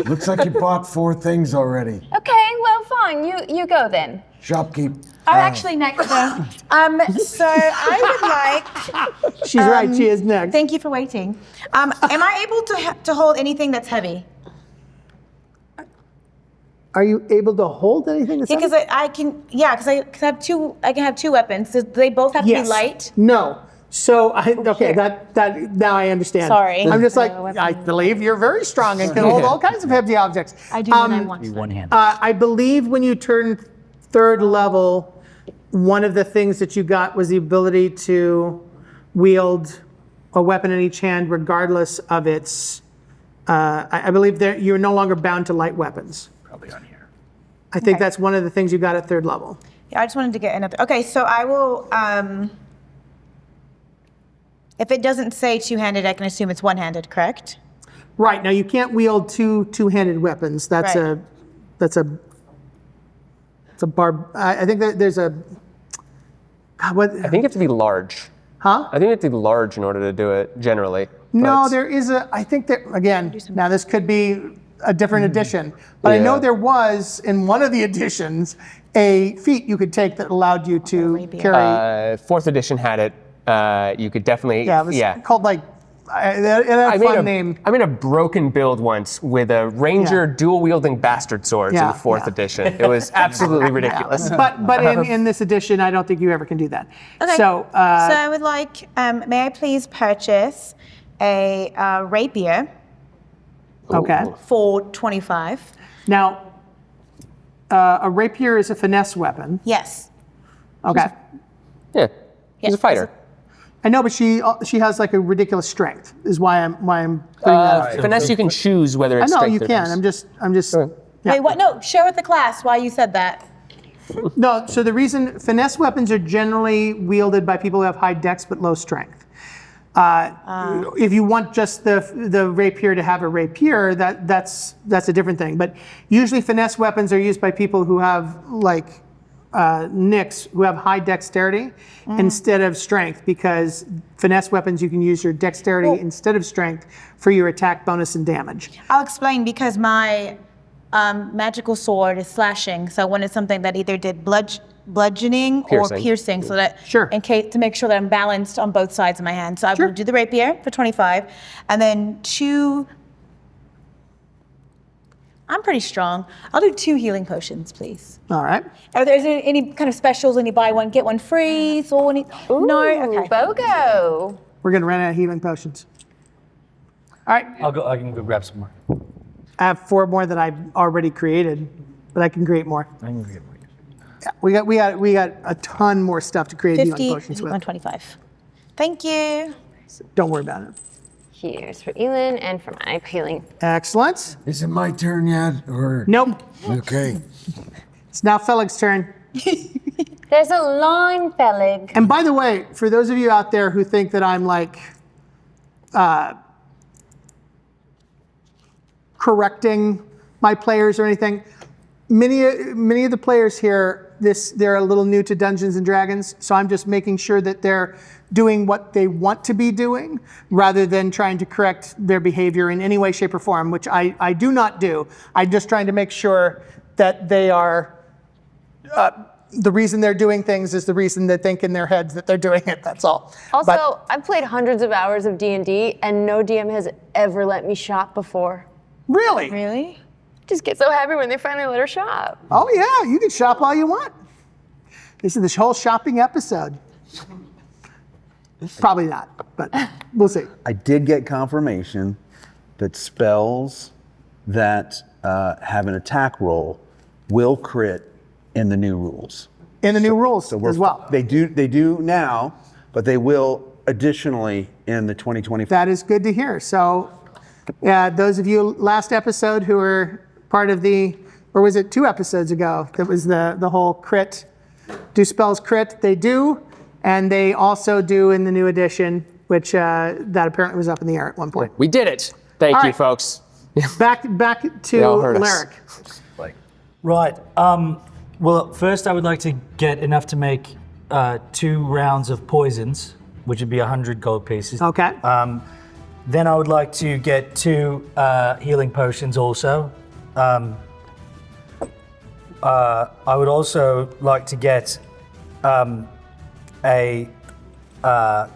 Looks like you bought 4 things already. Okay, well, fine. You go then. Shopkeep. I'm actually next though. So I would like. She's right. She is next. Thank you for waiting. Am I able to hold anything that's heavy? Are you able to hold anything? That's Because I can. Yeah, because I have two. I can have 2 weapons. So they both have to be light. No. So that now I understand. Sorry. I'm just like I believe you're very strong and can hold all kinds of heavy objects. I do when I want to. One-handed. I believe when you turn 3rd level, one of the things that you got was the ability to wield a weapon in each hand, regardless of its. I believe that you're no longer bound to light weapons. Probably on here. I think that's one of the things you got at 3rd level. Yeah, I just wanted to get another. Okay, so I will. If it doesn't say 2-handed, I can assume it's 1-handed, correct? Right now, you can't wield two-handed weapons. That's Right. It's a barb. I think that there's a. What? I think you have to be large. Huh? I think you have to be large in order to do it, generally. No, But- there is a. I think that again. Now this could be a different edition, but I know Yeah. there was in one of the editions a feat you could take that allowed you to carry. 4th edition had it. You could definitely. Yeah, it was called like. It had a fun name. I made a broken build once with a ranger dual wielding bastard swords Yeah, in 4th edition. It was absolutely ridiculous. But in this edition, I don't think you ever can do that. Okay. So so I would like. May I please purchase a rapier? Okay. For 25. Now, a rapier is a finesse weapon. Yes. Okay. Yeah. He's a fighter. I know, but she has like a ridiculous strength. Is why I'm putting that. Finesse, you can choose whether I it's know strength you or can. finesse. I'm just. Yeah. Wait, what? No, share with the class why you said that. No, so the reason finesse weapons are generally wielded by people who have high dex but low strength. If you want just the rapier to have a rapier, that's a different thing. But usually finesse weapons are used by people who have like Nyx, who have high dexterity instead of strength, because finesse weapons you can use your dexterity instead of strength for your attack bonus and damage. I'll explain because my magical sword is slashing, so I wanted something that either did bludgeoning or piercing, so that in case to make sure that I'm balanced on both sides of my hand. So I will do the rapier for 25, and then 2. I'm pretty strong. I'll do 2 healing potions, please. All right. Are there any kind of specials? Any buy one get one free? So any? No. Okay. BOGO. We're gonna run out of healing potions. All right. I can go grab some more. I have 4 more that I've already created, but I can create more. I can get more. Yeah, we got a ton more stuff to create 50, healing potions with. 125. Thank you. Don't worry about it. Here's for Eelynn and for my healing. Excellent. Is it my turn yet, or? Nope. Okay. It's now Fellig's turn. There's a line, Fellig. And by the way, for those of you out there who think that I'm like correcting my players or anything, many of the players here, they're a little new to Dungeons and Dragons, so I'm just making sure that they're doing what they want to be doing rather than trying to correct their behavior in any way, shape, or form, which I do not do. I'm just trying to make sure that they are, the reason they're doing things is the reason they think in their heads that they're doing it, that's all. Also, I've played hundreds of hours of D&D, and no DM has ever let me shop before. Really? Really? Just get so happy when they finally let her shop. Oh yeah, you can shop all you want. This is this whole shopping episode. Probably not, but we'll see. I did get confirmation that spells that have an attack roll will crit in the new rules. In the new rules as well. They do now, but they will additionally in the 2025. That is good to hear. So, those of you last episode who were part of or was it 2 episodes ago? That was the whole crit. Do spells crit? They do, and they also do in the new edition, which that apparently was up in the air at one point. We did it. Thank All you, right. folks. Back to all heard us. Laric. Right. Well, first I would like to get enough to make 2 rounds of poisons, which would be 100 gold pieces. Okay. Then I would like to get 2 healing potions also. I would also like to get a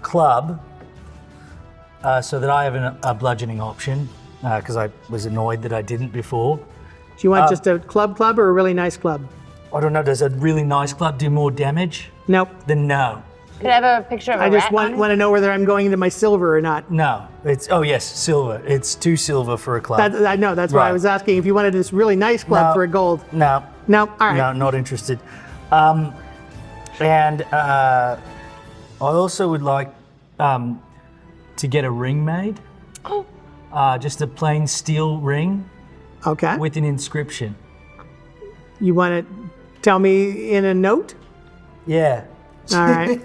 club so that I have a bludgeoning option because I was annoyed that I didn't before. Do you want just a club or a really nice club? I don't know, does a really nice club do more damage? Nope. Then no. Could I have a picture of a I just rat want on it? to know whether I'm going into my silver or not. No, oh yes, silver. It's 2 silver for a club. I know, that's why I was asking if you wanted this really nice club No. for a gold. No. No, all right. No, not interested. And I also would like to get a ring made. Just a plain steel ring. Okay. With an inscription. You want to tell me in a note? Yeah. All right.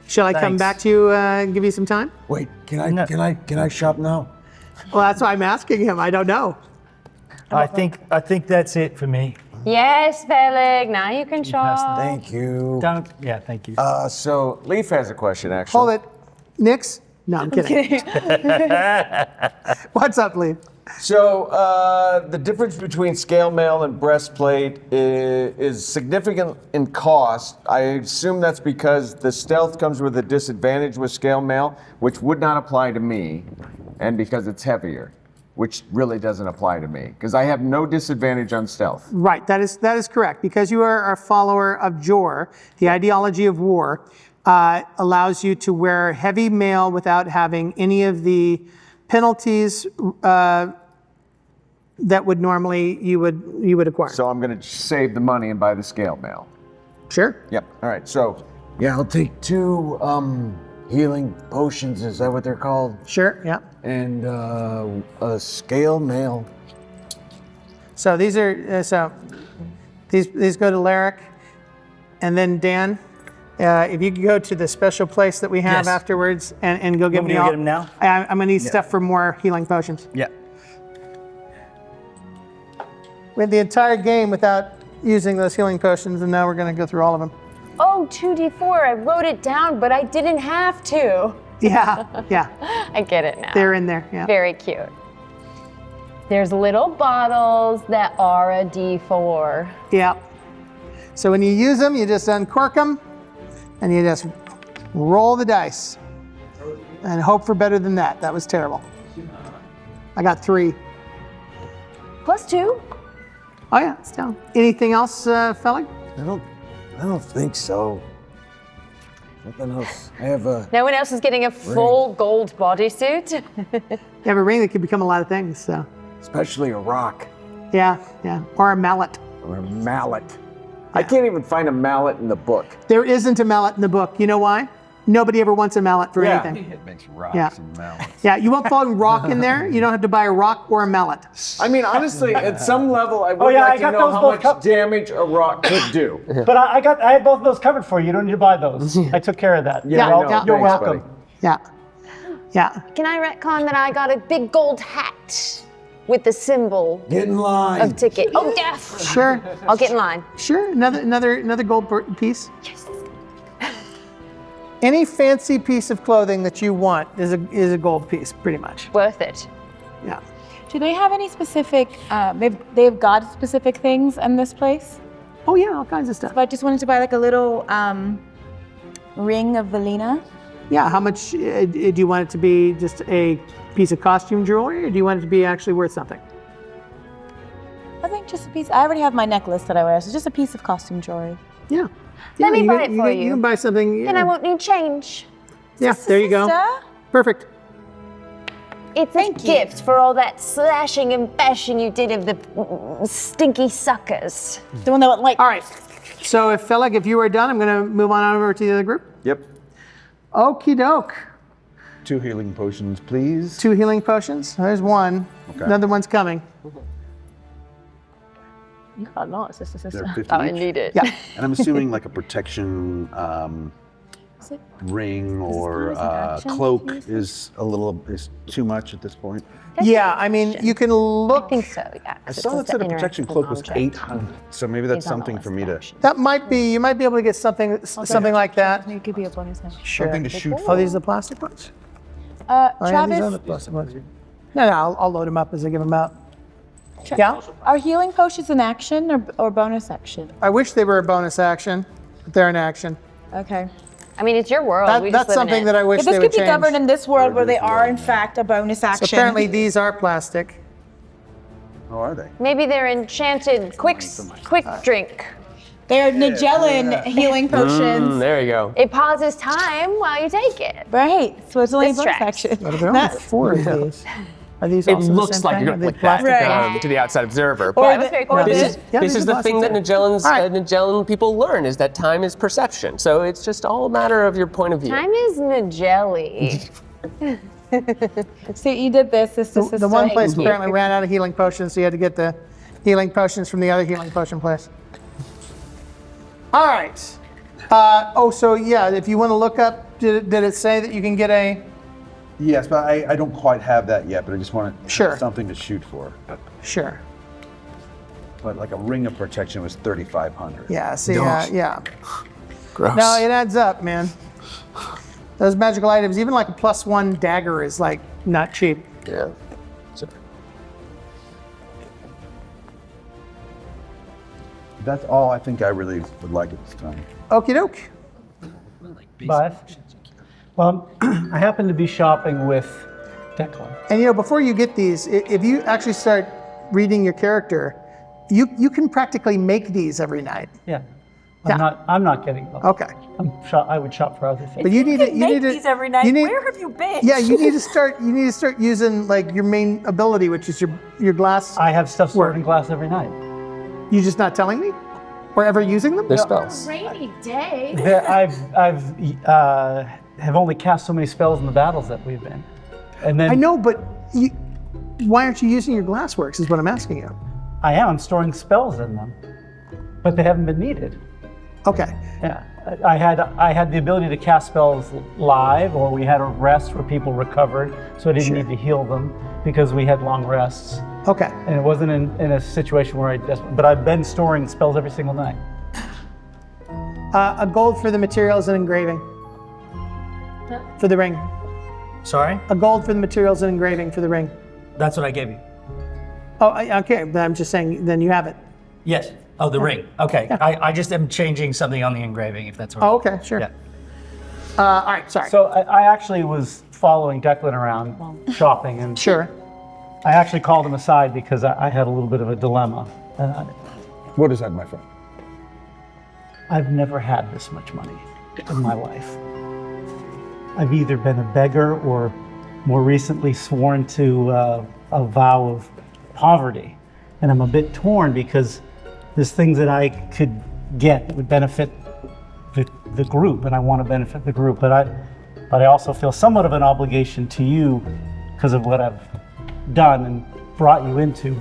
Shall I come back to you and give you some time? Wait, can I shop now? Well, that's why I'm asking him. I don't know. I think that's it for me. Yes, Fellig, now you can shop. Thank you. Thank you. So Leif has a question, actually. Hold it. Nyx? No, I'm kidding. What's up, Leif? So the difference between scale mail and breastplate is significant in cost. I assume that's because the stealth comes with a disadvantage with scale mail, which would not apply to me, and because it's heavier, which really doesn't apply to me, because I have no disadvantage on stealth. Right, that is correct. Because you are a follower of Jor, the ideology of war allows you to wear heavy mail without having any of the penalties that would normally you would acquire. So I'm going to save the money and buy the scale mail. Sure. Yep. All right. So Yeah, I'll take 2 healing potions. Is that what they're called? Sure. Yeah. And a scale mail. So these are these go to Laric, and then Dan, if you could go to the special place that we have Yes. afterwards and go get Want me me to all. get 'em now? I'm gonna need stuff for more healing potions. Yeah. We had the entire game without using those healing potions, and now we're gonna go through all of them. Oh, 2d4, I wrote it down, but I didn't have to. Yeah. Yeah. I get it now. They're in there. Yeah. Very cute. There's little bottles that are a D4. Yeah. So when you use them, you just uncork them, and you just roll the dice, and hope for better than that. That was terrible. I got 3. +2. Oh yeah, it's down. Anything else, Fellig? I don't think so. Nothing else. I have a. No one else is getting a full gold bodysuit. You have a ring that could become a lot of things. So. Especially a rock Yeah. Or a mallet. or a mallet. I can't even find a mallet in the book. There isn't a mallet in the book. You know why? Nobody ever wants a mallet for anything. It makes rocks Yeah. and mallets. Yeah, you won't find rock in there. You don't have to buy a rock or a mallet. I mean, honestly, at some level, I would yeah, I like to got know those how both much damage a rock could do. But I had both of those covered for you. You don't need to buy those. I took care of that. Yeah, I know. yeah. You're Thanks, welcome. buddy. Yeah. Yeah. Can I retcon that I got a big gold hat with the symbol Get in line. of ticket? Oh, death. Sure. I'll get in line. Sure. Another gold piece. Yes. Any fancy piece of clothing that you want is a gold piece, pretty much. Worth it. Yeah. Do they have any specific, they've got specific things in this place? Oh yeah, all kinds of stuff. If I just wanted to buy like a little ring of Valina. Yeah. How much do you want it to be? Just a piece of costume jewelry, or do you want it to be actually worth something? I think just a piece. I already have my necklace that I wear, so just a piece of costume jewelry. Yeah. Let me buy it for You can buy something. Then I won't need change. Yeah. There you go. Sister? Perfect. It's a gift for all that slashing and bashing you did of the stinky suckers. The one that went like. All right. So if Fellig, if you are done, I'm going to move on over to the other group. Yep. Okie doke. 2 healing potions, please. 2 healing potions. There's one. Okay. Another one's coming. You got lost, sister. They're 50 Oh, I each. need it. Yeah. And I'm assuming like a protection ring or as an action cloak to use is too much at this point? Yeah, I mean, you can look. I think so, yeah. I saw that said a protection cloak was 800, so maybe that's something for me to. That might be. You might be able to get something like that. It could be a bonus action. Sure. Something to shoot Oh, for. these are the plastic ones. Travis, Yeah, these are the plastic ones. No, I'll load them up as I give them out. Yeah. are healing potions an action or bonus action? I wish they were a bonus action, but they're an action. Okay. I mean, it's your world. We just That's live in something it. that I wish If they this would could be change. governed in this world where they are, in fact, a bonus action. So apparently these are plastic. How are they? Maybe they're enchanted quick drink. They're Nigellin healing potions. There you go. It pauses time while you take it. Right. So it's only a This bonus tracks. action. But there are only 4 of these. Are these It also the looks same like thing? you're Are gonna they put that plastic? to the outside observer. Or But That's very cool. this is, Yeah, this these is are the thing that plastic. Nigellin people learn is that time is perception. So it's just all a matter of your point of view. Time is Nagelli. So you did this. The one place apparently ran out of healing potions, so you had to get the healing potions from the other healing potion place. All right. So yeah, if you want to look up, did it say that you can get a? Yes, but I don't quite have that yet, but I just want Sure. something to shoot for. Sure. But like a ring of protection was 3,500. Yeah. See. Yeah. Gross. No, it adds up, man. Those magical items, even like a +1 dagger, is like not cheap. Yeah. So- That's all I think I really would like at this time. Okie doke. But, well, I happen to be shopping with Declyn. And before you get these, if you actually start reading your character, you can practically make these every night. Yeah. Yeah. I'm not getting them. Okay. I would shop for other things. But you need to Make these every night. you need- Where have you been? Yeah, you need to start using like your main ability, which is your glass. I have stuff stored in glass every night. You just not telling me? Or ever using them? They're spells. Rainy day. Have only cast so many spells in the battles that we've been. And then I know, but why aren't you using your glassworks is what I'm asking you. I'm storing spells in them, but they haven't been needed. Okay. Yeah, I had the ability to cast spells live, or we had a rest where people recovered, so I didn't need to heal them because we had long rests. Okay. And it wasn't in a situation where but I've been storing spells every single night. A gold for the materials and engraving. For the ring. Sorry? A gold for the materials and engraving for the ring. That's what I gave you. Oh, okay. But I'm just saying, then you have it. Yes. Oh, the ring. Okay. Yeah. I just am changing something on the engraving, if that's all right. Oh, okay. Sure. Yeah. All right. Sorry. So I actually was following Declyn around shopping, and Sure. I actually called him aside because I had a little bit of a dilemma. What is that, my friend? I've never had this much money in my life. I've either been a beggar or more recently sworn to a vow of poverty. And I'm a bit torn because there's things that I could get that would benefit the group, and I want to benefit the group. But I also feel somewhat of an obligation to you because of what I've done and brought you into.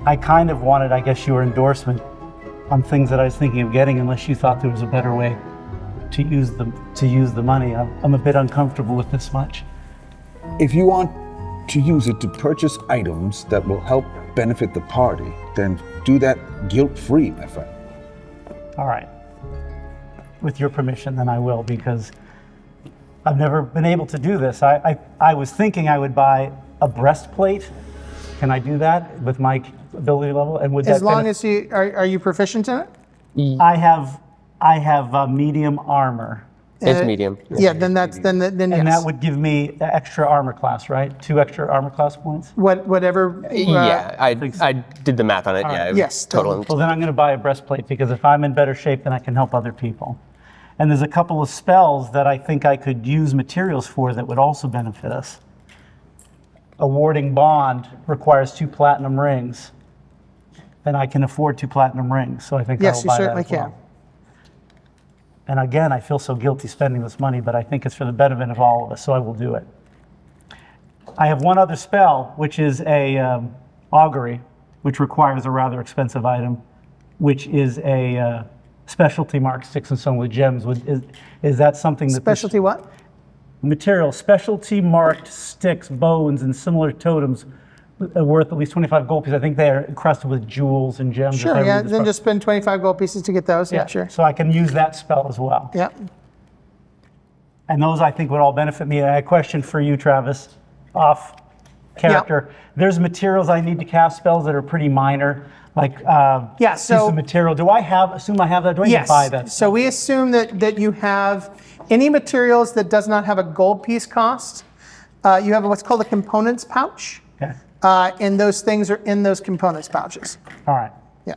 I kind of wanted, I guess, your endorsement on things that I was thinking of getting, unless you thought there was a better way to use the money. I'm a bit uncomfortable with this much. If you want to use it to purchase items that will help benefit the party, then do that guilt-free, my friend. All right. With your permission, then I will, because I've never been able to do this. I was thinking I would buy a breastplate. Can I do that with my ability level? And would As long as you are you proficient in it? I have medium armor. It's medium. Yeah. Then yes. And that would give me extra armor class, right? 2 extra armor class points. Whatever. Yeah, I did the math on it. Yeah. It was Yes, total. Well, then I'm going to buy a breastplate, because if I'm in better shape, then I can help other people. And there's a couple of spells that I think I could use materials for that would also benefit us. A warding bond requires 2 platinum rings, and I can afford 2 platinum rings, so I think Yes, I will you buy certainly that as well. can. And again, I feel so guilty spending this money, but I think it's for the betterment of all of us, so I will do it. I have one other spell, which is a augury, which requires a rather expensive item, which is a specialty marked sticks and sewn with gems. Is that something that Specialty what? material, specialty marked sticks, bones, and similar totems worth at least 25 gold pieces? I think they are encrusted with jewels and gems. Sure, yeah, then just spend 25 gold pieces to get those. Yeah, sure. So I can use that spell as well. Yeah. And those I think would all benefit me. I have a question for you, Travis, off character. There's materials I need to cast spells that are pretty minor, like piece of material. Do I assume I have that? Do I need to buy that? So we assume that you have any materials that does not have a gold piece cost. You have what's called a components pouch. Okay. And those things are in those components pouches. All right. Yeah.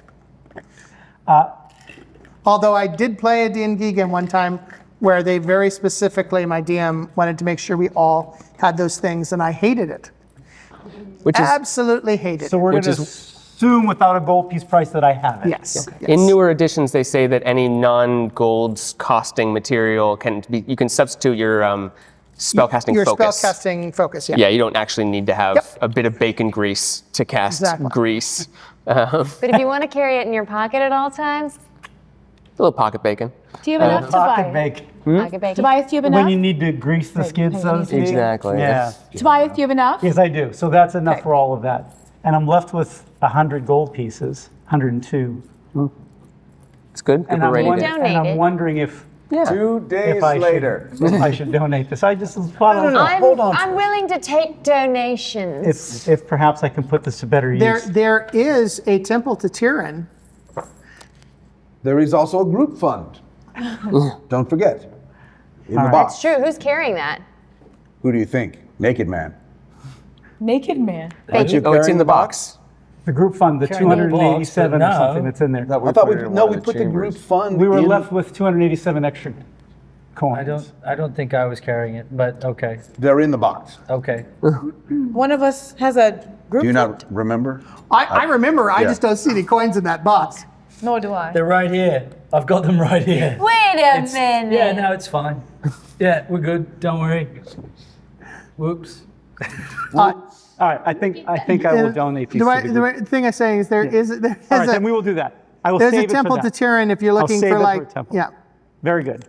Although I did play a D&D game one time where they very specifically, my DM wanted to make sure we all had those things, and I hated it. Absolutely hated it. So we're going to assume without a gold piece price that I have it. Yes. Okay. In newer editions, they say that any non-gold costing material you can substitute your spellcasting your focus. Your spellcasting focus, yeah. Yeah, you don't actually need to have a bit of bacon grease to cast grease. But if you want to carry it in your pocket at all times, a little pocket bacon. Do you have enough to buy? Pocket bacon. Pocket bacon. Tobiath, do you have enough? When you need to grease the skids, so to speak. Exactly. Yeah. Tobiath, do you have enough? Yes, I do. So that's enough for all of that. And I'm left with 100 gold pieces, 102. It's good. And I'm wondering if 2 days later, if I should donate this. I just thought, hold on. I'm willing to take donations. If perhaps I can put this to better use. There is a temple to Tyrr. There is also a group fund. Don't forget. In the box. That's true. Who's carrying that? Who do you think? Naked Man. Naked Man. Aren't you it's in carrying the box. The group fund, the 287 or something that's in there. I thought we put the group fund. We were left with 287 extra coins. I don't think I was carrying it, but okay. They're in the box. Okay. One of us has a group Do you fund. not remember? I remember. I just don't see any coins in that box. Nor do I. They're right here. I've got them right here. Wait a minute. Yeah, no, it's fine. Yeah, we're good. Don't worry. Whoops. All right, I think I will donate these. The right thing I'm saying is there is all right, then we will do that. I will there's save a temple it for to Tyrr if you're looking for like yeah. Very good.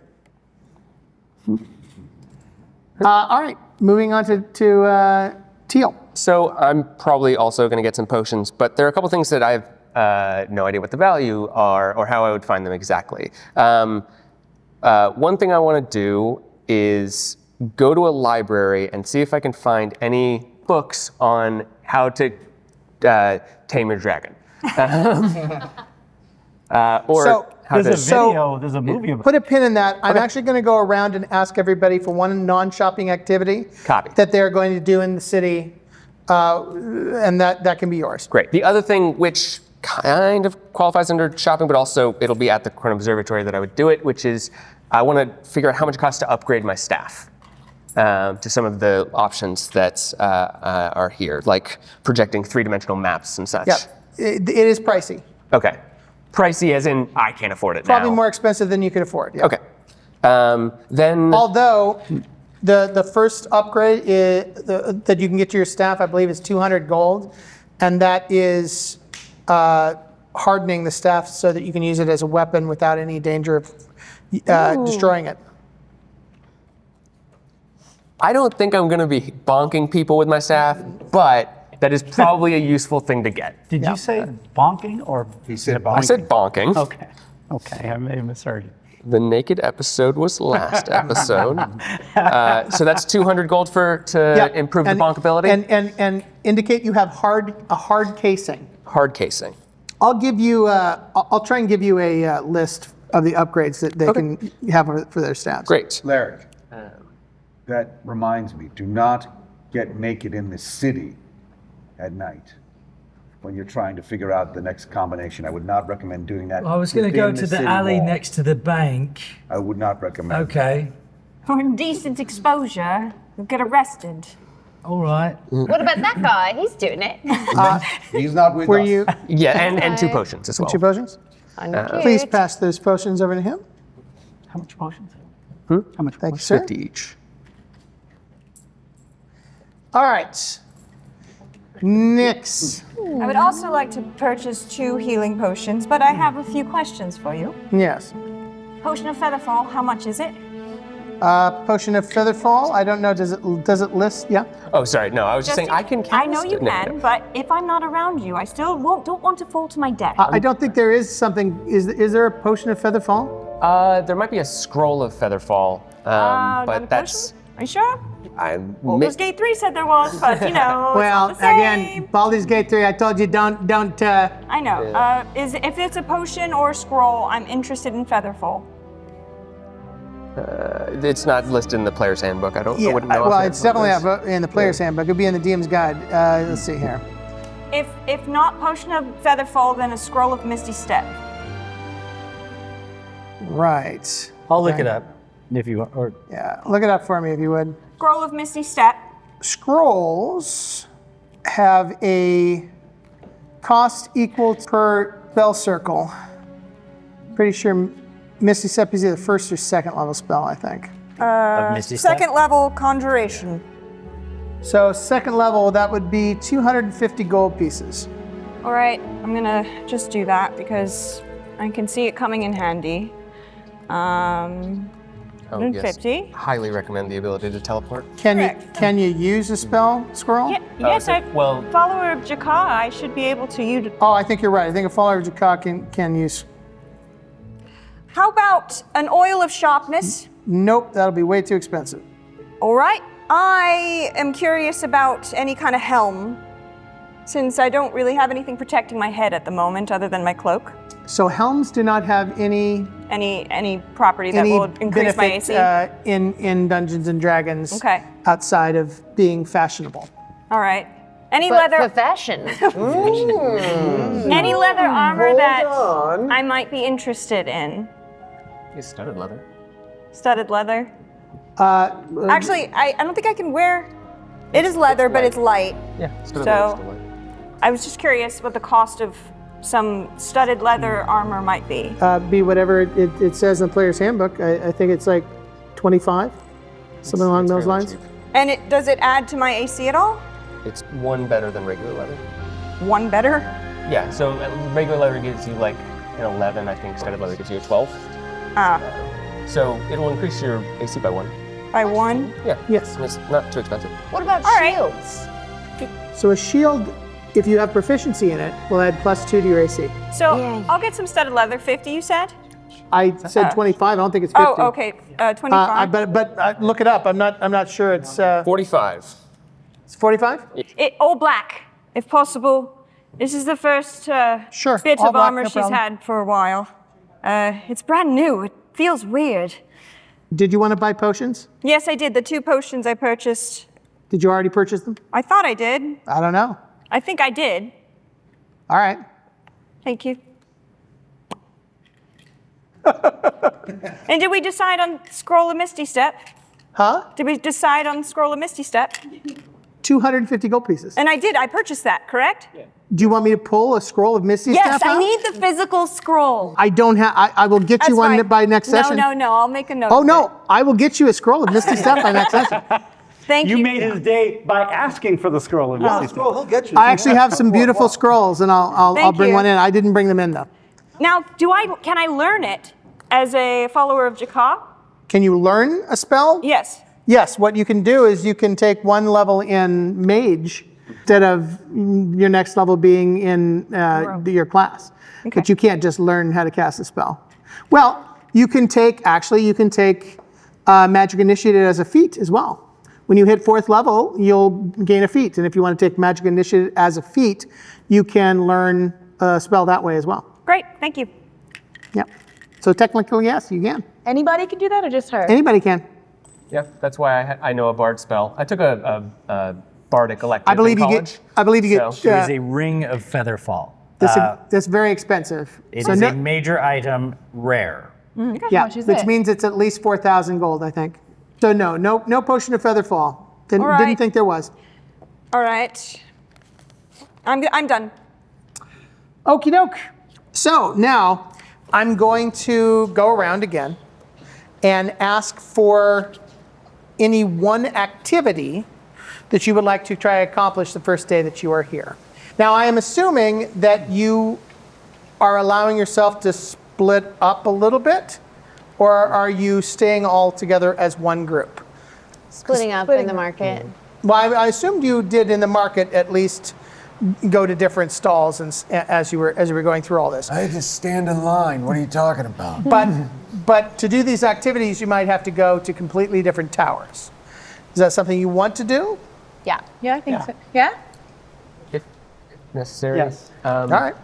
All right, moving on to Teal. So I'm probably also going to get some potions, but there are a couple things that I have no idea what the value are or how I would find them exactly. One thing I want to do is go to a library and see if I can find any books on how to tame your dragon. There's a movie about it. Put a pin in that. I'm actually going to go around and ask everybody for one non-shopping activity that they're going to do in the city, and that can be yours. Great. The other thing, which kind of qualifies under shopping, but also it'll be at the Chrono Observatory that I would do it, which is I want to figure out how much it costs to upgrade my staff to some of the options that are here, like projecting three-dimensional maps and such. Yeah, it is pricey. Okay. Pricey as in I can't afford it Probably now. more expensive than you could afford. Yeah. Okay. Then. Although the first upgrade that you can get to your staff, I believe, is 200 gold, and that is hardening the staff so that you can use it as a weapon without any danger of destroying it. I don't think I'm going to be bonking people with my staff, but that is probably a useful thing to get. Did you say bonking or he said bonking? I said bonking. Okay, I may have misheard you. The naked episode was last episode. So that's 200 gold to improve the bonkability? And indicate you have a hard casing. Hard casing. I'll give you. I'll try and give you a list of the upgrades that they can have for their staffs. Great. Laric, that reminds me, do not get naked in the city at night when you're trying to figure out the next combination. I would not recommend doing that. Well, I was going to go within to the city alley wall. next to the bank. I would not recommend. Okay. For indecent exposure, you'll get arrested. All right. What about that guy? He's doing it. He's not with Were us. you? Yeah, and 2 potions as well. 2 potions? Please pass those potions over to him. How much potions? How much? Thank you, sir. 50 each. All right. Nyx. I would also like to purchase 2 healing potions, but I have a few questions for you. Yes. Potion of Featherfall, how much is it? Potion of Featherfall. I don't know. Does it list? Yeah. Oh, sorry. No, I was just saying I can cast. I know you No, can, no. but if I'm not around you, I still don't want to fall to my death. I don't think there is something. Is there a Potion of Featherfall? There might be a scroll of Featherfall, but that's. Are you sure? I'm. Baldur's Gate 3 said there was, but you know, Well, it's not the again, same. Baldur's Gate 3. I told you don't. I know. If it's a potion or a scroll, I'm interested in Featherfall. It's not listed in the player's handbook. I wouldn't know. Well, offhand it's what definitely it is. up in the player's handbook. It'll be in the DM's guide. Let's see here. If not Potion of Featherfall, then a Scroll of Misty Step. Right. I'll look it up if you want. Or Yeah, look it up for me if you would. Scroll of Misty Step. Scrolls have a cost equal per spell circle. Pretty sure Misty Step is either first or second level spell, I think. of Misty Step? Second level Conjuration. So second level, that would be 250 gold pieces. All right, I'm gonna just do that because I can see it coming in handy. Oh, yes. 150. Highly recommend the ability to teleport. Can you use a spell scroll? Yes, I well, follower of Jakar. I should be able to use. Oh, I think you're right. I think a follower of Jakar can use. How about an oil of sharpness? Nope, that'll be way too expensive. All right. I am curious about any kind of helm, since I don't really have anything protecting my head at the moment other than my cloak. So helms do not have any property that will increase my AC. In Dungeons and Dragons. Okay. Outside of being fashionable. All right. Any But leather for fashion. Any leather armor hold that on. I might be interested in? it's studded leather. Studded leather. Actually, I don't think I can wear. It is leather, but it's light. Yeah, studded So- leather. Still light. I was just curious what the cost of some studded leather armor might be. Be whatever it says in the player's handbook. I think it's like 25, something along those fairly lines. cheap. And does it add to my AC at all? It's one better than regular leather. One better? Yeah, so regular leather gives you like an 11. I think studded leather gives you a 12. Ah, So it'll increase your AC by 1. by 1? Yeah. Yes. And it's not too expensive. What about All right. shields? So a shield, if you have proficiency in it, will add +2 to your AC. So Yay. I'll get some studded leather. 50, you said? I said 25. I don't think it's 50. Oh, okay. 25. But look it up. I'm not sure it's 45. it's 45. All black, if possible. This is the first Sure, bit all of black, armor no she's problem. had for a while. It's brand new. It feels weird. Did you want to buy potions? Yes, I did. The 2 potions I purchased. Did you already purchase them? I thought I did. I don't know. I think I did. All right. Thank you. And did we decide on Scroll of Misty Step? Huh? Did we decide on Scroll of Misty Step? 250 gold pieces. And I did. I purchased that, correct? Do you want me to pull a scroll of Misty Yes, Step I out? need the physical scroll. I don't have. I will get you That's one fine. by next session. No. I'll make a note. Oh of no! it. I will get you a scroll of Misty Step by next session. Thank you. You made his day by asking for the scroll of Misty Step. Scroll, he'll get you. I actually have some beautiful scrolls, and I'll Thank bring you. one in. I didn't bring them in though. Now, can I learn it as a follower of Jakar? Can you learn a spell? Yes. Yes. What you can do is you can take one level in Mage instead of your next level being in your class. Okay. But you can't just learn how to cast a spell. Well, you can take Magic Initiated as a feat as well. When you hit 4th level, you'll gain a feat. And if you want to take Magic Initiative as a feat, you can learn a spell that way as well. Great. Thank you. Yep. So technically, yes, you can. Anybody can do that or just her? Anybody can. Yeah, that's why I know a bard spell. I took a bardic elective I believe in you college. get. I believe you get. So- It is a ring of Featherfall. That's very expensive. It So is no- a major item, rare. Yeah, much is which it? means it's at least 4,000 gold, I think. So no potion of Featherfall. Didn't All right. think there was. All right. I'm done. Okie doke. So now I'm going to go around again and ask for any one activity that you would like to try to accomplish the first day that you are here. Now, I am assuming that you are allowing yourself to split up a little bit, or are you staying all together as one group? Splitting up in the market. Well, I assumed you did in the market at least go to different stalls as you were going through all this. I just stand in line. What are you talking about? But to do these activities, you might have to go to completely different towers. Is that something you want to do? Yeah. Yeah, I think so. Yeah? If necessary. Yes. All right.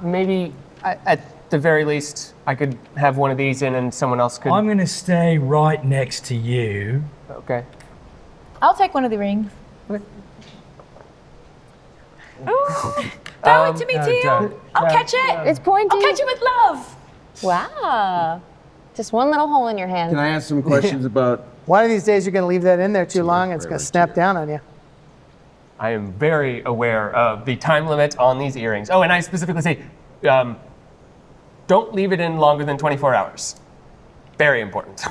Maybe at the very least, I could have one of these in and someone else could. I'm going to stay right next to you. Okay. I'll take one of the rings. Okay. Throw it to me, Teal. I'll catch it. It's pointy. I'll catch it with love. Wow. Just one little hole in your hand. Can I ask some questions about? One of these days, you're going to leave that in there too long, and it's going to snap down on you. I am very aware of the time limit on these earrings. Oh, and I specifically say, don't leave it in longer than 24 hours. Very important.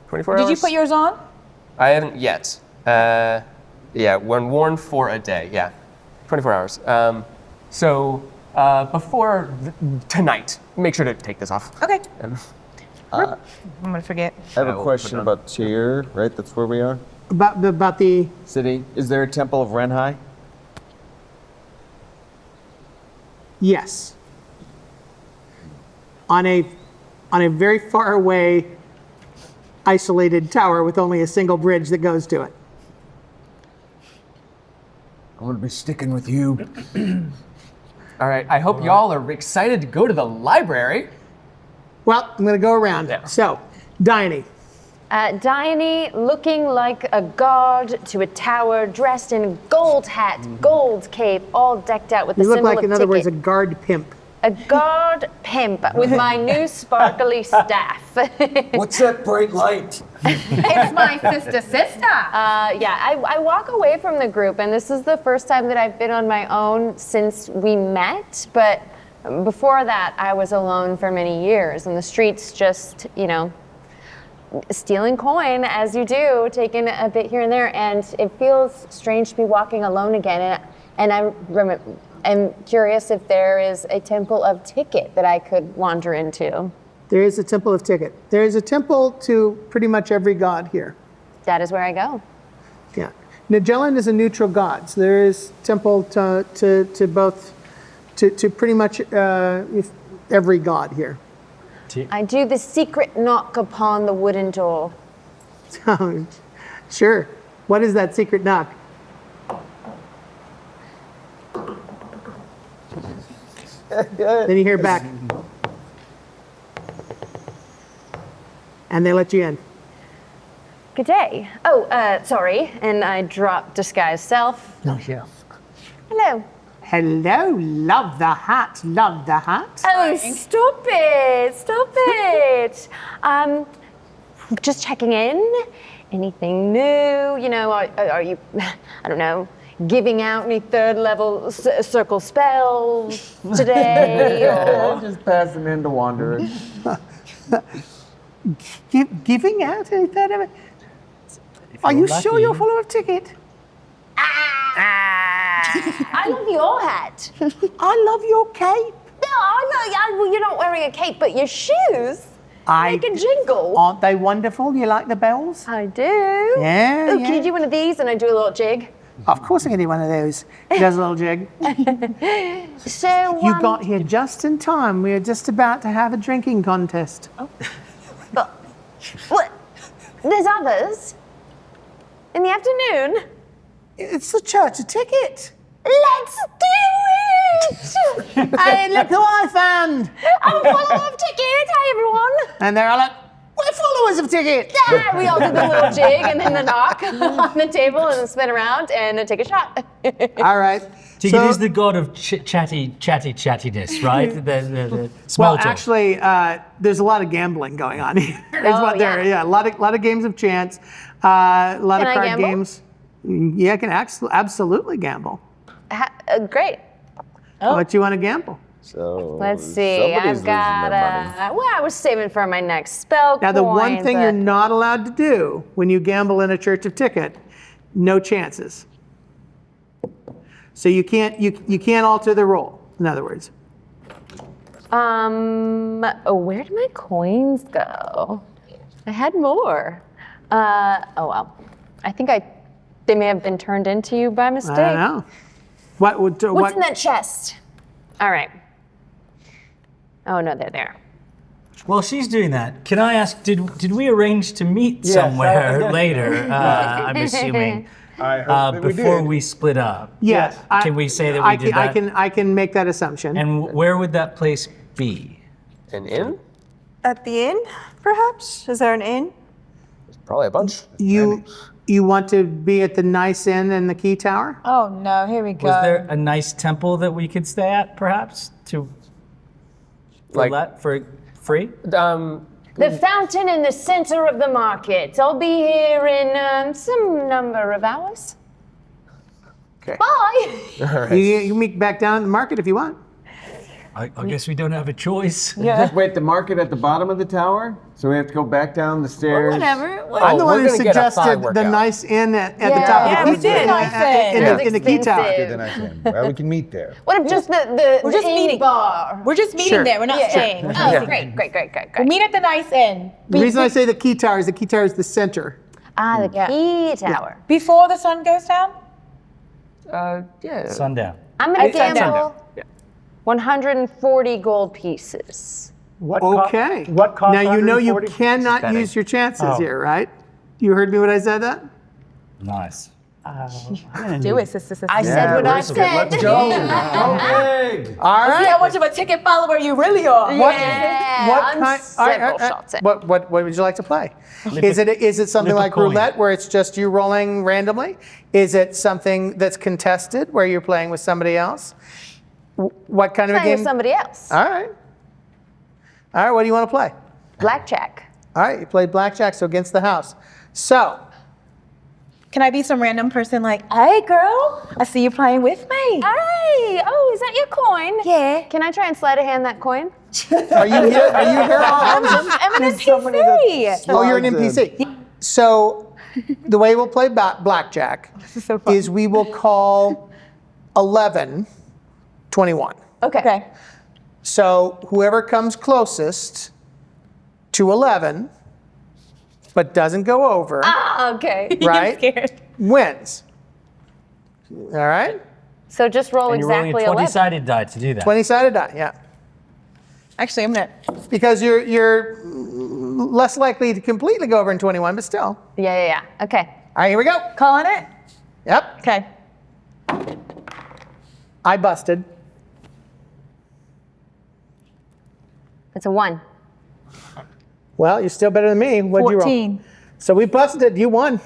24 hours? Did you put yours on? I haven't yet. Yeah, when worn for a day, yeah. 24 hours. So before tonight, make sure to take this off. Okay. I'm gonna forget. I have a question about Tyrr, right? That's where we are? About the City. Is there a temple of Renhai? Yes. On a very far away, isolated tower with only a single bridge that goes to it. I'm gonna be sticking with you. All right, I hope y'all are excited to go to the library. Well, I'm going to go around. Yeah. So, Diony. Diony looking like a guard to a tower, dressed in gold hat, gold cape, all decked out with the You look symbol like, of in other words, a ticket. guard pimp. A guard pimp with my new sparkly staff. What's that bright light? It's my sister. Yeah, I walk away from the group, and this is the first time that I've been on my own since we met, but before that, I was alone for many years, and the streets just, stealing coin as you do, taking a bit here and there, and it feels strange to be walking alone again, and I'm curious if there is a temple of ticket that I could wander into. There is a temple of ticket. There is a temple to pretty much every god here. That is where I go. Yeah. Nigellin is a neutral god, so there is temple to both, to pretty much every god here. I do the secret knock upon the wooden door. Oh, sure. What is that secret knock? Then you hear back. And they let you in. Good day. Oh, sorry. And I drop disguise self. Oh, yeah. Hello. Hello, love the hat, love the hat. Oh, stop it, stop it. Just checking in. Anything new? Are you, I don't know, giving out any third level circle spells today? I'm just passing in to Wanderer. Giving out any third level? Are you sure you're full of ticket? I love your hat. I love your cape. No, well, you're not wearing a cape, but your shoes make a jingle. Aren't they wonderful? You like the bells? I do. Yeah, Oh, can you do one of these and I do a little jig? Of course I can do one of those. Does a little jig. So You got here just in time. We were just about to have a drinking contest. What? There's others? In the afternoon? It's the church of ticket. Let's do it! Hey, look who I found. I'm a follower of Ticket. Hi, everyone. And they're all like, we're followers of ticket. Yeah, we all do the little jig and then the knock on the table and then spin around and take a shot. All right. Ticket is the god of chattiness, right? the small Well, talk. actually, there's a lot of gambling going on here. A lot of games of chance, a lot Can of I card gamble? games. Yeah, I can absolutely gamble. Great. What you want to gamble? So Let's see. somebody's I've got losing their money. well, I was saving for my next spell Now, the one coin, thing but- you're not allowed to do when you gamble in a Church of Ticket, no chances. So you can't alter the roll. In other words, where did my coins go? I had more. Oh well. I think they may have been turned into you by mistake. I don't know. What's What? in that chest? All right. Oh no, they're there. Well, she's doing that. Can I ask, did we arrange to meet somewhere later, I'm assuming, I hope that before did. we split up? Yes. Can we say that we did that? I can make that assumption. And where would that place be? An inn? At the inn, perhaps? Is there an inn? Probably a bunch. You want to be at the Nyx Xyn in the Key Tower? Oh no, here we go. Was there a nice temple that we could stay at, perhaps, for free? The fountain in the center of the market. I'll be here in some number of hours. Okay. Bye. You can meet back down at the market if you want. I guess we don't have a choice. Wait, the market at the bottom of the tower? So we have to go back down the stairs? Whatever. I'm the one we're who gonna get a suggested firework the out. Nyx Inn at the top Yeah, of the we did. in the Key Tower. Expensive. Then I can. Well, we can meet there. What if just the We're just inn meeting. bar? We're just meeting Sure. there. We're not staying. Oh, great. We'll meet at the Nyx Inn. The reason I say the Key Tower is the center. Ah, the key tower. Before the sun goes down? Yeah. Sundown. I'm gonna It's at gamble 140 gold pieces. Okay. What cost Now you know you 140? cannot Betting. use your chances Oh. here, right? You heard me when I said that? Nice. Do it, sister. I said what I said. Let's go. Go big. All See right. how much of a ticket follower you really are. Yeah, I'm several shots in. What would you like to play? Is it something Flip a like coin. roulette where it's just you rolling randomly? Is it something that's contested where you're playing with somebody else? What kind of a Playing game? with somebody else. All right. All right. What do you want to play? Blackjack. All right. You played blackjack, so against the house. So Can I be some random person like, hey girl, I see you playing with me. Hey, oh, is that your coin? Yeah. Can I try and sleight of hand that coin? are you here? Are you here? I'm an NPC. Oh, you're an NPC. So the way we'll play blackjack is we will call 11 21. Okay. So whoever comes closest to 11 but doesn't go over, Ah, okay. right, Scared. wins. All right? So just roll And you're rolling exactly a 11. 20-sided die to do that. 20-sided die, yeah. Actually, I'm gonna. Because you're less likely to completely go over in 21, but still. Yeah. Okay. All right, here we go. Calling it? Yep. Okay. I busted. It's a 1. Well, you're still better than me. What'd you roll? 14. So we busted. You won.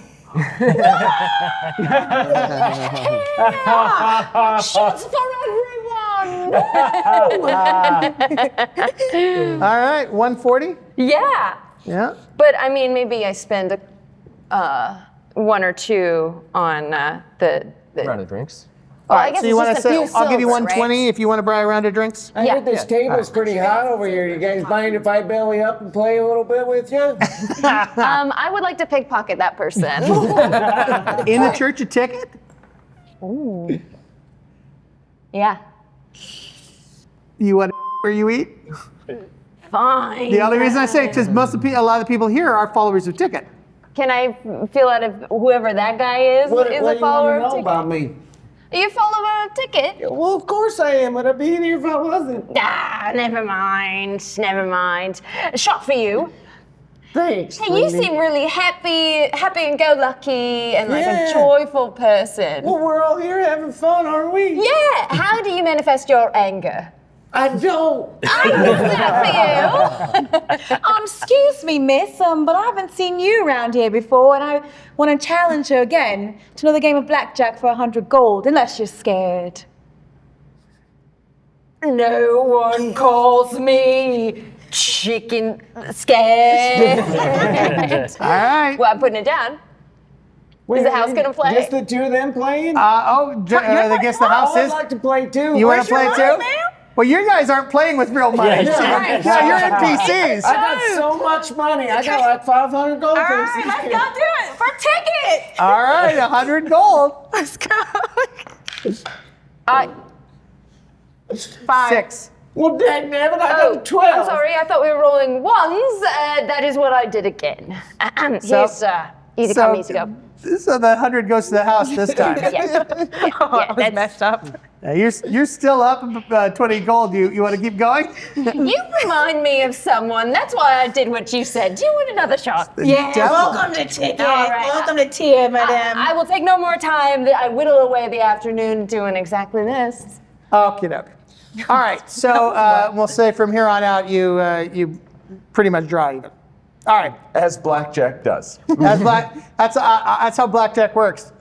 Shots for everyone! All right, 140. Yeah. Yeah. But I mean, maybe I spend one or two on the Round of drinks. All I right, guess so you it's want to just a say few I'll give you silver, 120 if you want to buy a round of drinks? I heard this table's pretty hot over here. You guys mind if I belly up and play a little bit with you? I would like to pickpocket that person. In a church a ticket? Ooh. Yeah. You want where you eat? Fine. The only reason I say because a lot of the people here are followers of ticket. Can I feel out if whoever that guy is What a do you follower want of to know Ticket? about me? Are you a follower of Ticket? Well, of course I am. Would I be here if I wasn't? Ah, never mind. A shot for you. Thanks. Hey, you sweetie. seem really happy and go lucky and like Yeah. a joyful person. Well, we're all here having fun, aren't we? Yeah. How do you manifest your anger? I don't. I love that for you. Excuse me, miss, but I haven't seen you around here before, and I want to challenge you again to another game of blackjack for 100 gold, unless you're scared. No one calls me chicken scared. All right. Well, I'm putting it down. Wait, Is the house gonna play? Just the two of them playing? I guess the house I'd is. like to play too. You want to play too? Well, you guys aren't playing with real money. Yeah, you're NPCs. I got so much money. I got like 500 gold All pieces. right, let's go do it for a ticket. All right, 100 gold. Let's go. 5. 6. Well, dang, man, I got 12. I'm sorry, I thought we were rolling ones. That is what I did again. Here's easy come, easy go. So the 100 goes to the house this time. That's Messed up. Now, you're still up 20 gold. You want to keep going? You remind me of someone. That's why I did what you said. Do you want another shot? Yeah, devil. welcome to ticket. All right. Welcome to Tyr, madam. I will take no more time. I whittle away the afternoon doing exactly this. Okie doke. All right, so we'll say from here on out, you pretty much draw even. All right. As blackjack does. That's how blackjack works.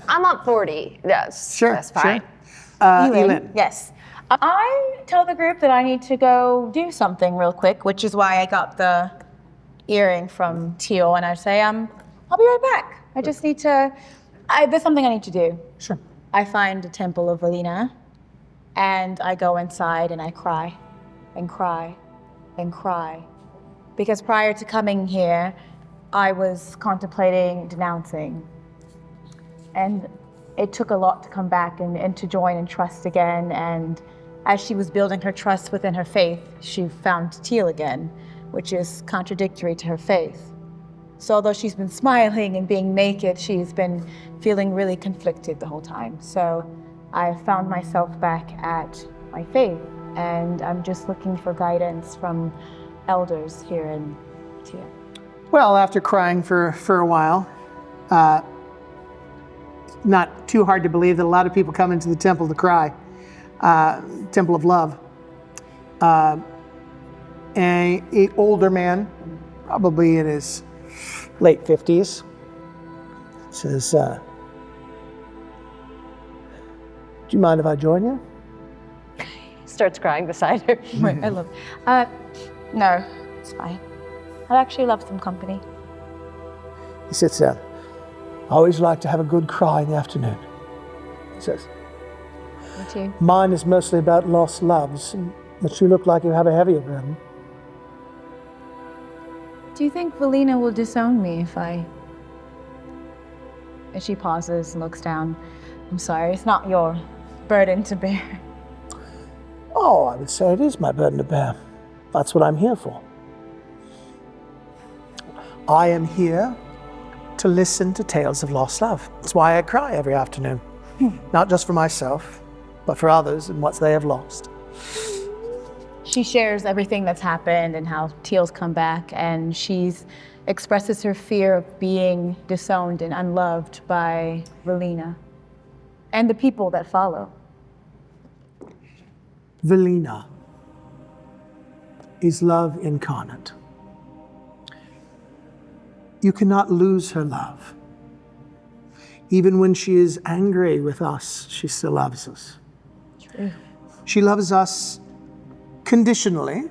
I'm up 40. That's fine. Sure. Eelynn. Yes. I tell the group that I need to go do something real quick, which is why I got the earring from Tyll, and I say, I'll be right back. I just need to, there's something I need to do. Sure. I find a temple of Valina, and I go inside and I cry and cry and cry. Because prior to coming here, I was contemplating denouncing. And it took a lot to come back and to join and trust again. And as she was building her trust within her faith, she found Tyll again, which is contradictory to her faith. So although she's been smiling and being naked, she's been feeling really conflicted the whole time. So I found myself back at my faith, and I'm just looking for guidance from elders here in Tyr. Well, after crying for a while, not too hard to believe that a lot of people come into the temple to cry, temple of love. An older man, probably in his late 50s, says, do you mind if I join you? Starts crying beside her. Wait, I love. No, it's fine. I'd actually love some company. He sits down. I always like to have a good cry in the afternoon, he says. Me too. Mine is mostly about lost loves, but you look like you have a heavier burden. Do you think Valina will disown me if I... And she pauses and looks down. I'm sorry, it's not your burden to bear. Oh, I would say it is my burden to bear. That's what I'm here for. I am here to listen to tales of lost love. That's why I cry every afternoon. Not just for myself, but for others and what they have lost. She shares everything that's happened and how Tyll's come back, and she's expresses her fear of being disowned and unloved by Valina and the people that follow. Valina is love incarnate. You cannot lose her love. Even when she is angry with us, she still loves us. True. She loves us conditionally,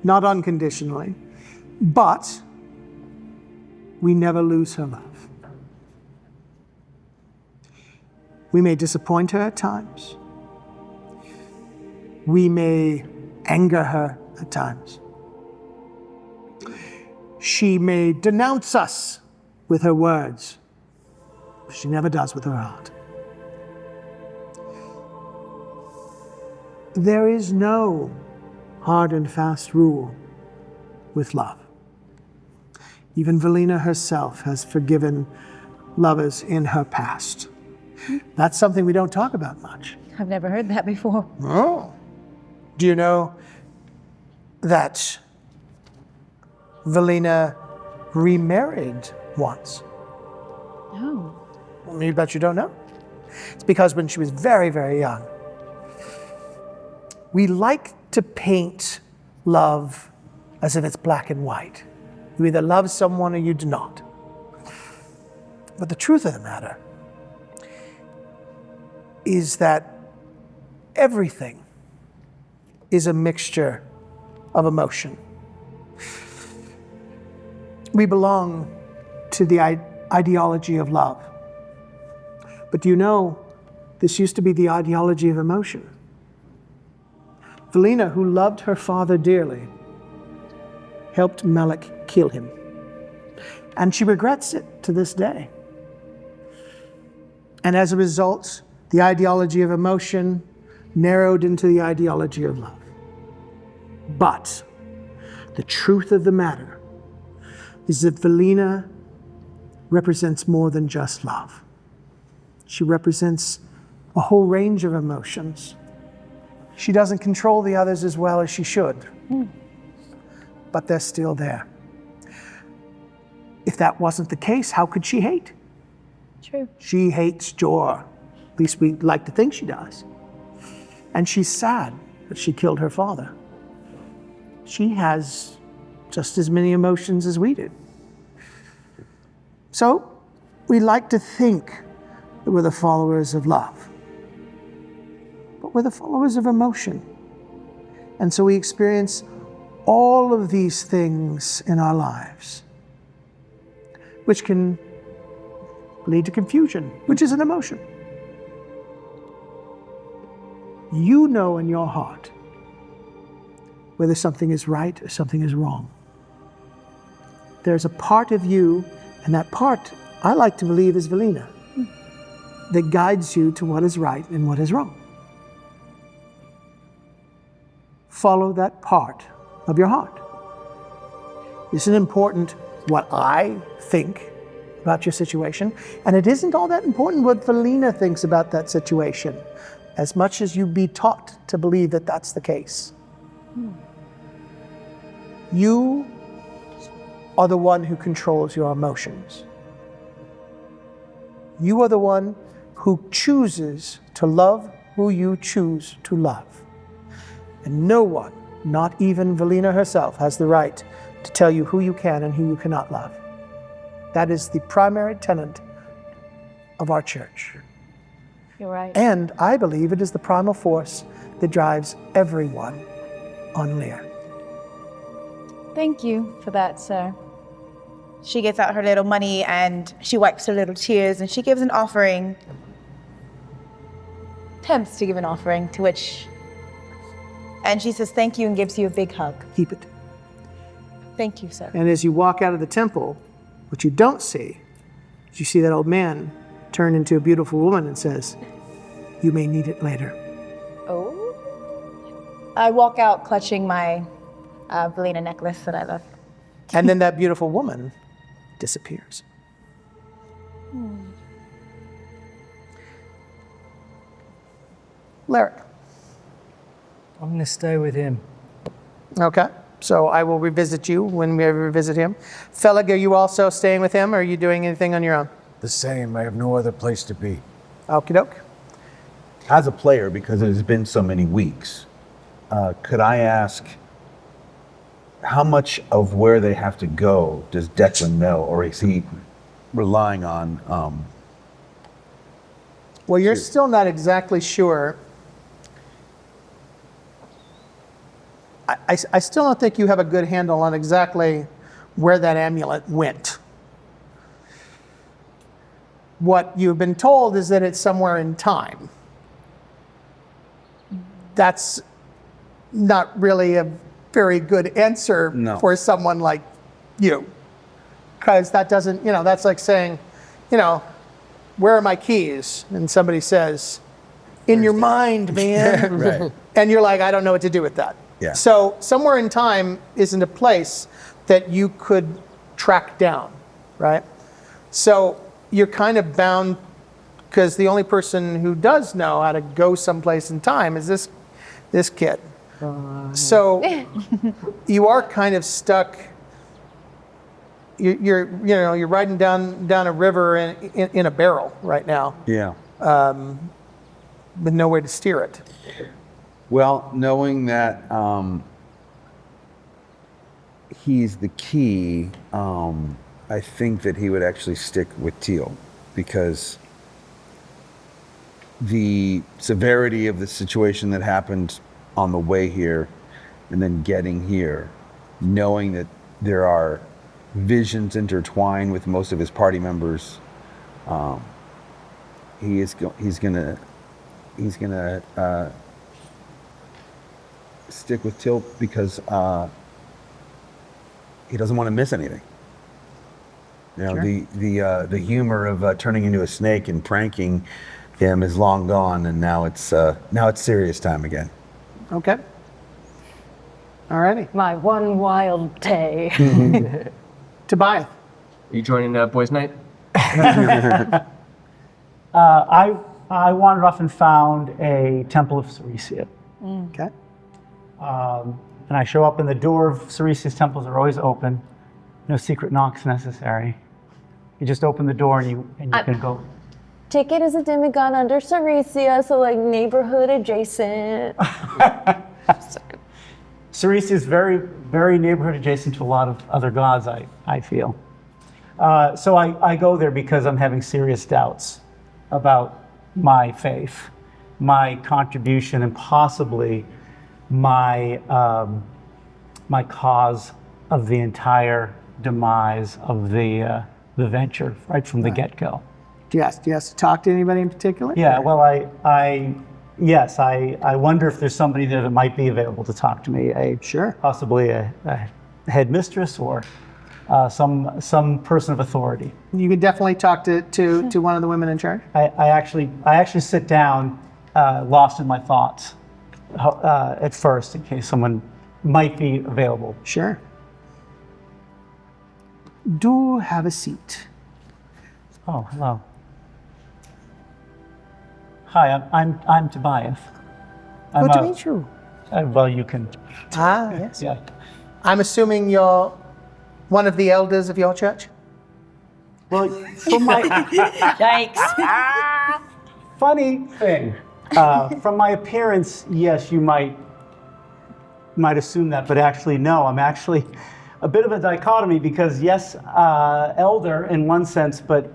not unconditionally, but we never lose her love. We may disappoint her at times. We may anger her at times. She may denounce us with her words, but she never does with her heart. There is no hard and fast rule with love. Even Valina herself has forgiven lovers in her past. That's something we don't talk about much. I've never heard that before. Oh. Do you know that Valina remarried once? No. Well, you bet you don't know. It's because when she was very, very young, we like to paint love as if it's black and white. You either love someone or you do not. But the truth of the matter is that everything is a mixture of emotion. We belong to the ideology of love. But do you know, this used to be the ideology of emotion. Valina, who loved her father dearly, helped Malik kill him. And she regrets it to this day. And as a result, the ideology of emotion narrowed into the ideology of love. But the truth of the matter is that Valina represents more than just love. She represents a whole range of emotions. She doesn't control the others as well as she should, but they're still there. If that wasn't the case, how could she hate? True. She hates Jor. At least we like to think she does. And she's sad that she killed her father. She has just as many emotions as we do. So we like to think that we're the followers of love, but we're the followers of emotion. And so we experience all of these things in our lives, which can lead to confusion, which is an emotion. You know in your heart whether something is right or something is wrong. There's a part of you, and that part, I like to believe, is Valina, that guides you to what is right and what is wrong. Follow that part of your heart. Isn't important what I think about your situation, and it isn't all that important what Valina thinks about that situation, as much as you be taught to believe that that's the case. You are the one who controls your emotions. You are the one who chooses to love who you choose to love. And no one, not even Valina herself, has the right to tell you who you can and who you cannot love. That is the primary tenet of our church. You're right. And I believe it is the primal force that drives everyone on Lear. Thank you for that, sir. She gets out her little money and she wipes her little tears and she gives an offering. Attempts to give an offering, to which... And she says thank you and gives you a big hug. Keep it. Thank you, sir. And as you walk out of the temple, what you don't see is you see that old man turn into a beautiful woman and says, "You may need it later." Oh? I walk out clutching my Valina necklace that I left. And then that beautiful woman disappears. Laric. I'm going to stay with him. Okay. So I will revisit you when we revisit him. Fellig, are you also staying with him, or are you doing anything on your own? The same. I have no other place to be. Okie doke. As a player, because it has been so many weeks, could I ask how much of where they have to go does Declyn know, or is he relying on? Well, you're still not exactly sure. I still don't think you have a good handle on exactly where that amulet went. What you've been told is that it's somewhere in time. That's not really a very good answer for someone like you. Because that doesn't, that's like saying, where are my keys? And somebody says, in your mind, man. Right. And you're like, I don't know what to do with that. Yeah. So somewhere in time isn't a place that you could track down, right? So you're kind of bound, because the only person who does know how to go someplace in time is this kid. So you are kind of stuck. You're riding down a river in a barrel right now. Yeah. With nowhere to steer it. Well, knowing that he's the key, I think that he would actually stick with Tyll, because the severity of the situation that happened on the way here and then getting here, knowing that there are visions intertwined with most of his party members, he's gonna stick with Tyll because he doesn't want to miss anything. You know, the humor of turning into a snake and pranking him is long gone, and now it's serious time again. Okay. Alrighty. My one wild day. Tobiath. Are you joining Boys Night? I wandered off and found a Temple of Ceresia. Okay. And I show up, and the door of Ceresia's temples are always open. No secret knocks necessary. You just open the door and you can go. Ticket is a demigod under Ceresia, so like neighborhood adjacent. Ceresia is very, very neighborhood adjacent to a lot of other gods, I feel. So I go there because I'm having serious doubts about my faith, my contribution, and possibly my cause of the entire demise of the venture right from the get-go. Do you have to talk to anybody in particular? Yeah, well, I wonder if there's somebody there that might be available to talk to me. Sure. Possibly a headmistress or some person of authority. You can definitely talk to one of the women in charge. I actually sit down, lost in my thoughts at first, in case someone might be available. Sure. Do have a seat. Oh, hello. Hi, I'm Tobiath. Good to meet you. Well, you can. Ah, yes. Yeah. I'm assuming you're one of the elders of your church? Well, from my Yikes. funny thing, from my appearance, yes, you might assume that, but actually, no. I'm actually a bit of a dichotomy because, yes, elder in one sense, but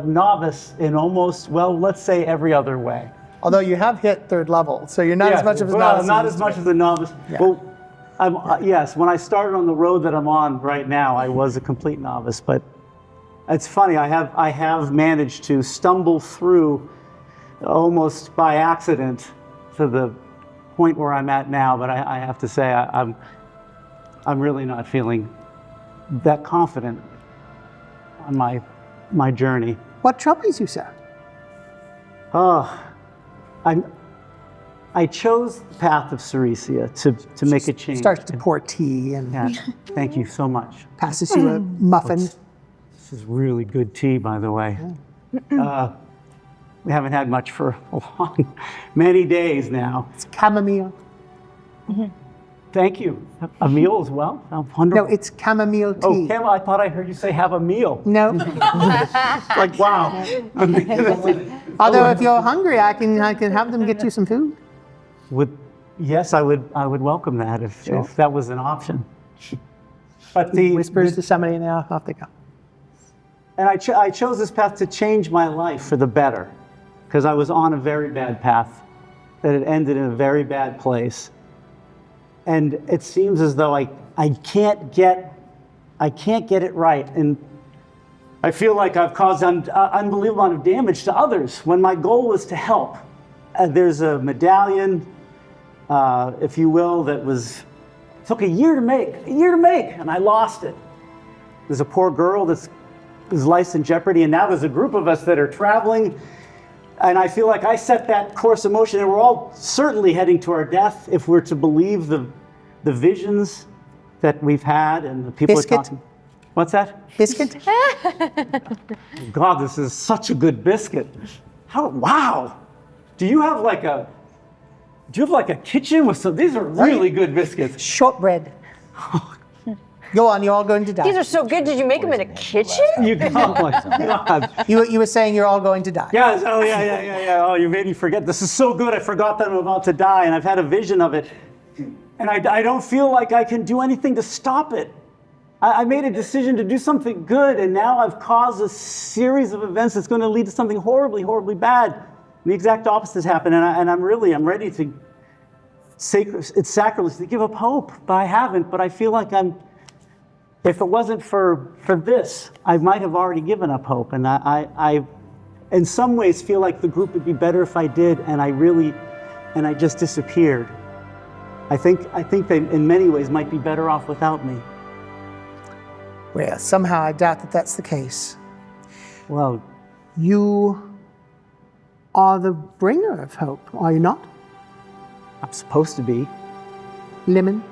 novice in almost, well, let's say every other way. Although you have hit 3rd level, so you're not as much of a novice. Not as much as a novice. Yeah. Well, yes, when I started on the road that I'm on right now, I was a complete novice, but it's funny, I have managed to stumble through almost by accident to the point where I'm at now, but I have to say I'm really not feeling that confident on my journey. What troubles you, sir? I chose the path of Ceresia to make a change. Starts to pour tea and thank you so much. passes you a muffin. This is really good tea, by the way. We haven't had much for many days now. It's chamomile. Thank you. A meal as well? Wonderful. No, it's chamomile tea. Oh, Cam, I thought I heard you say have a meal. No. Like, wow. Although if you're hungry, I can have them get you some food. Yes, I would welcome that if that was an option. But the whispers to somebody and off they go. And I chose this path to change my life for the better, because I was on a very bad path that had ended in a very bad place. And it seems as though I can't get it right. And I feel like I've caused an unbelievable amount of damage to others when my goal was to help. There's a medallion, if you will, that took a year to make, and I lost it. There's a poor girl whose life's in jeopardy, and now there's a group of us that are traveling, and I feel like I set that course of motion, and we're all certainly heading to our death if we're to believe the visions that we've had and the people are talking. What's that? Biscuit? God, this is such a good biscuit. Wow. Do you have like a kitchen with some? These are really good biscuits. Shortbread. Go on, you're all going to die. These are so good. Did you make them in a kitchen? God. You were saying you're all going to die. Yes, yeah. Oh, you made me forget. This is so good. I forgot that I'm about to die, and I've had a vision of it. And I don't feel like I can do anything to stop it. I made a decision to do something good, and now I've caused a series of events that's going to lead to something horribly, horribly bad. And the exact opposite has happened, and I'm ready to, it's sacrilege to give up hope, but I haven't. But I feel like if it wasn't for this, I might have already given up hope. And I in some ways feel like the group would be better if I did, and I just disappeared. I think they, in many ways, might be better off without me. Well, somehow I doubt that that's the case. Well, you are the bringer of hope, are you not? I'm supposed to be. Lemon?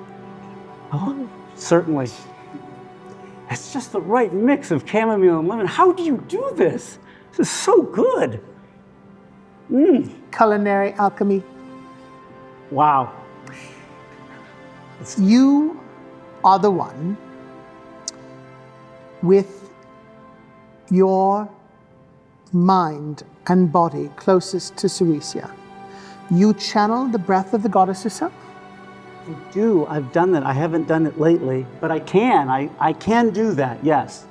Oh, certainly. It's just the right mix of chamomile and lemon. How do you do this? This is so good. Culinary alchemy. Wow. You are the one with your mind and body closest to Ceresia. You channel the breath of the goddess herself. I do. I've done that. I haven't done it lately, but I can. I can do that, yes.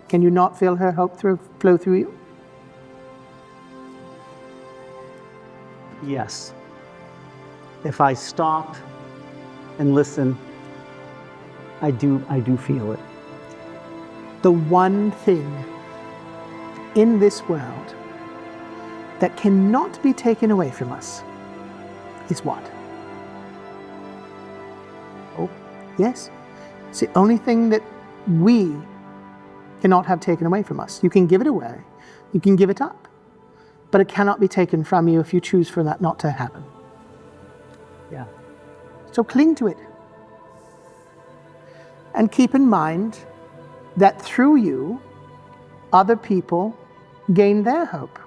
Can you not feel her hope flow through you? Yes. If I stop and listen, I do feel it. The one thing in this world that cannot be taken away from us is what? Hope. Yes. It's the only thing that we cannot have taken away from us. You can give it away, you can give it up, but it cannot be taken from you if you choose for that not to happen. Yeah. So cling to it. And keep in mind that through you, other people gain their hope.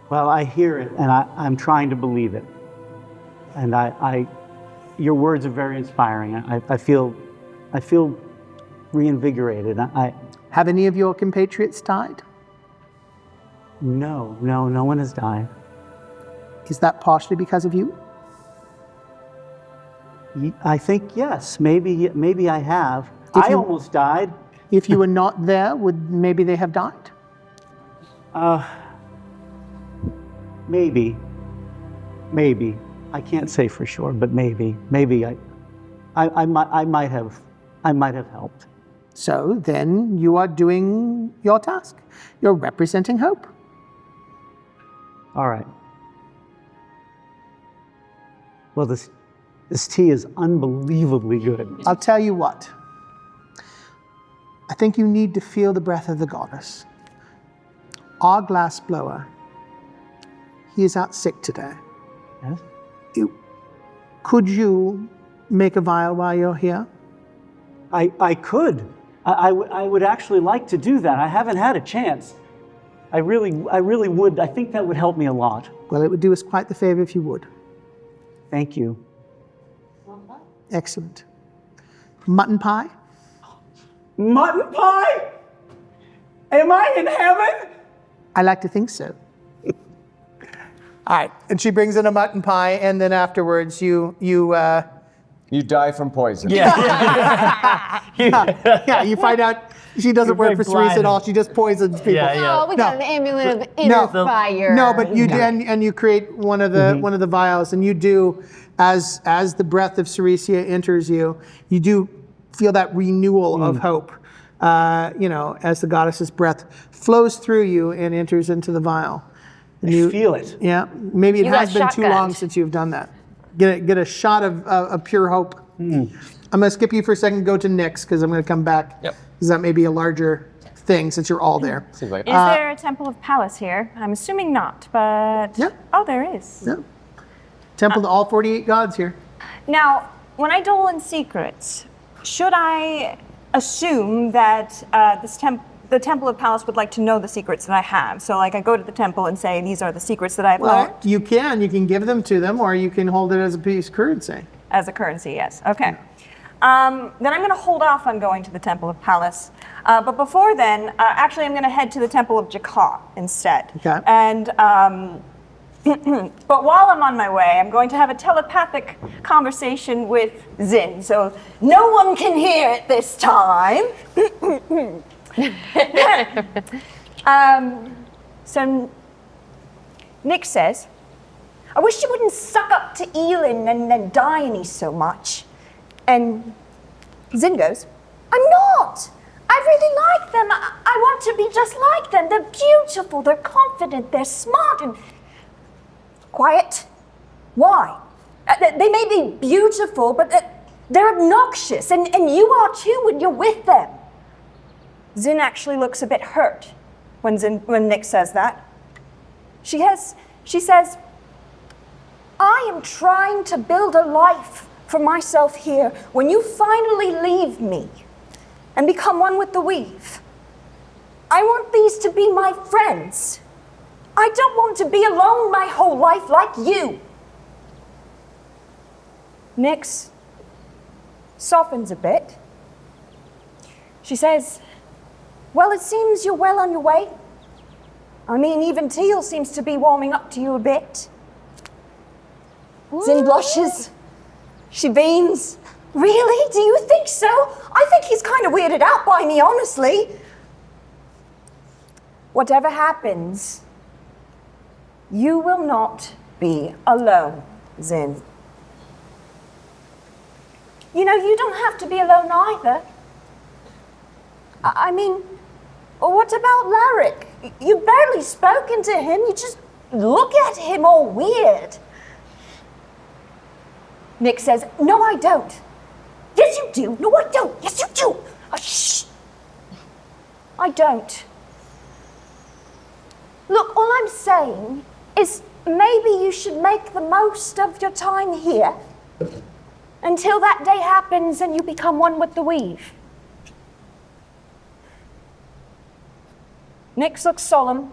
Well, I hear it, and I'm trying to believe it. And your words are very inspiring. I feel reinvigorated. Have any of your compatriots died? No one has died. Is that partially because of you? I think yes. Maybe I have. I almost died. If you were not there, would maybe they have died? Maybe. I can't say for sure, but maybe. I might have helped. So then you are doing your task. You're representing hope. All right. Well, this tea is unbelievably good. I'll tell you what. I think you need to feel the breath of the goddess. Our glass blower, he is out sick today. Yes? Could you make a vial while you're here? I could. I would actually like to do that. I haven't had a chance. I really would. I think that would help me a lot. Well, it would do us quite the favor if you would. Thank you. Excellent. Mutton pie? Mutton pie? Am I in heaven? I like to think so. All right, and she brings in a mutton pie, and then afterwards you die from poison. Yeah. You find out she doesn't work for Ceresia at all. She just poisons people. Oh, we got an amulet of inner fire. No, but you do, and you create one of the vials, and you do, as the breath of Ceresia enters you, you do feel that renewal of hope. As the goddess's breath flows through you and enters into the vial. And I feel it. Yeah, maybe it You has got been too long shotgunned. since you've done that. Get a shot of pure hope. I'm going to skip you for a second, go to Nyx, because I'm going to come back. Yep. Because that may be a larger thing since you're all there. Seems like Is there a Temple of Palace here? I'm assuming not, but... Yeah. Oh, there is. Yeah. Temple to all 48 gods here. Now, when I dole in secrets, should I assume that the Temple of Palace would like to know the secrets that I have? So, like, I go to the temple and say, these are the secrets that I've learned? Well, you can give them to them, or you can hold it as a piece of currency. As a currency, yes. Okay. Then I'm going to hold off on going to the Temple of Palace. But before then, actually, I'm going to head to the Temple of Jakar instead. Okay. And, but while I'm on my way, I'm going to have a telepathic conversation with Xyn. So no one can hear it this time. So Nyx says, I wish you wouldn't suck up to Eelynn and Diony so much. And Xyn goes, I'm not. I really like them. I want to be just like them. They're beautiful, they're confident, they're smart and quiet. Why? They may be beautiful, but they're obnoxious, and you are too when you're with them. Xyn actually looks a bit hurt when Nyx says that. She says, I am trying to build a life for myself here when you finally leave me and become one with the weave. I want these to be my friends. I don't want to be alone my whole life like you. Nyx softens a bit. She says, well, it seems you're well on your way. I mean, even Tyll seems to be warming up to you a bit. Xyn blushes. She beams. Really? Do you think so? I think he's kind of weirded out by me, honestly. Whatever happens, you will not be alone, Xyn. You know, you don't have to be alone either. I mean, what about Laric? You've barely spoken to him. You just look at him all weird. Nyx says, no, I don't. Yes, you do. No, I don't. Yes, you do. Shh. I don't. Look, all I'm saying is maybe you should make the most of your time here until that day happens and you become one with the weave. Nyx looks solemn.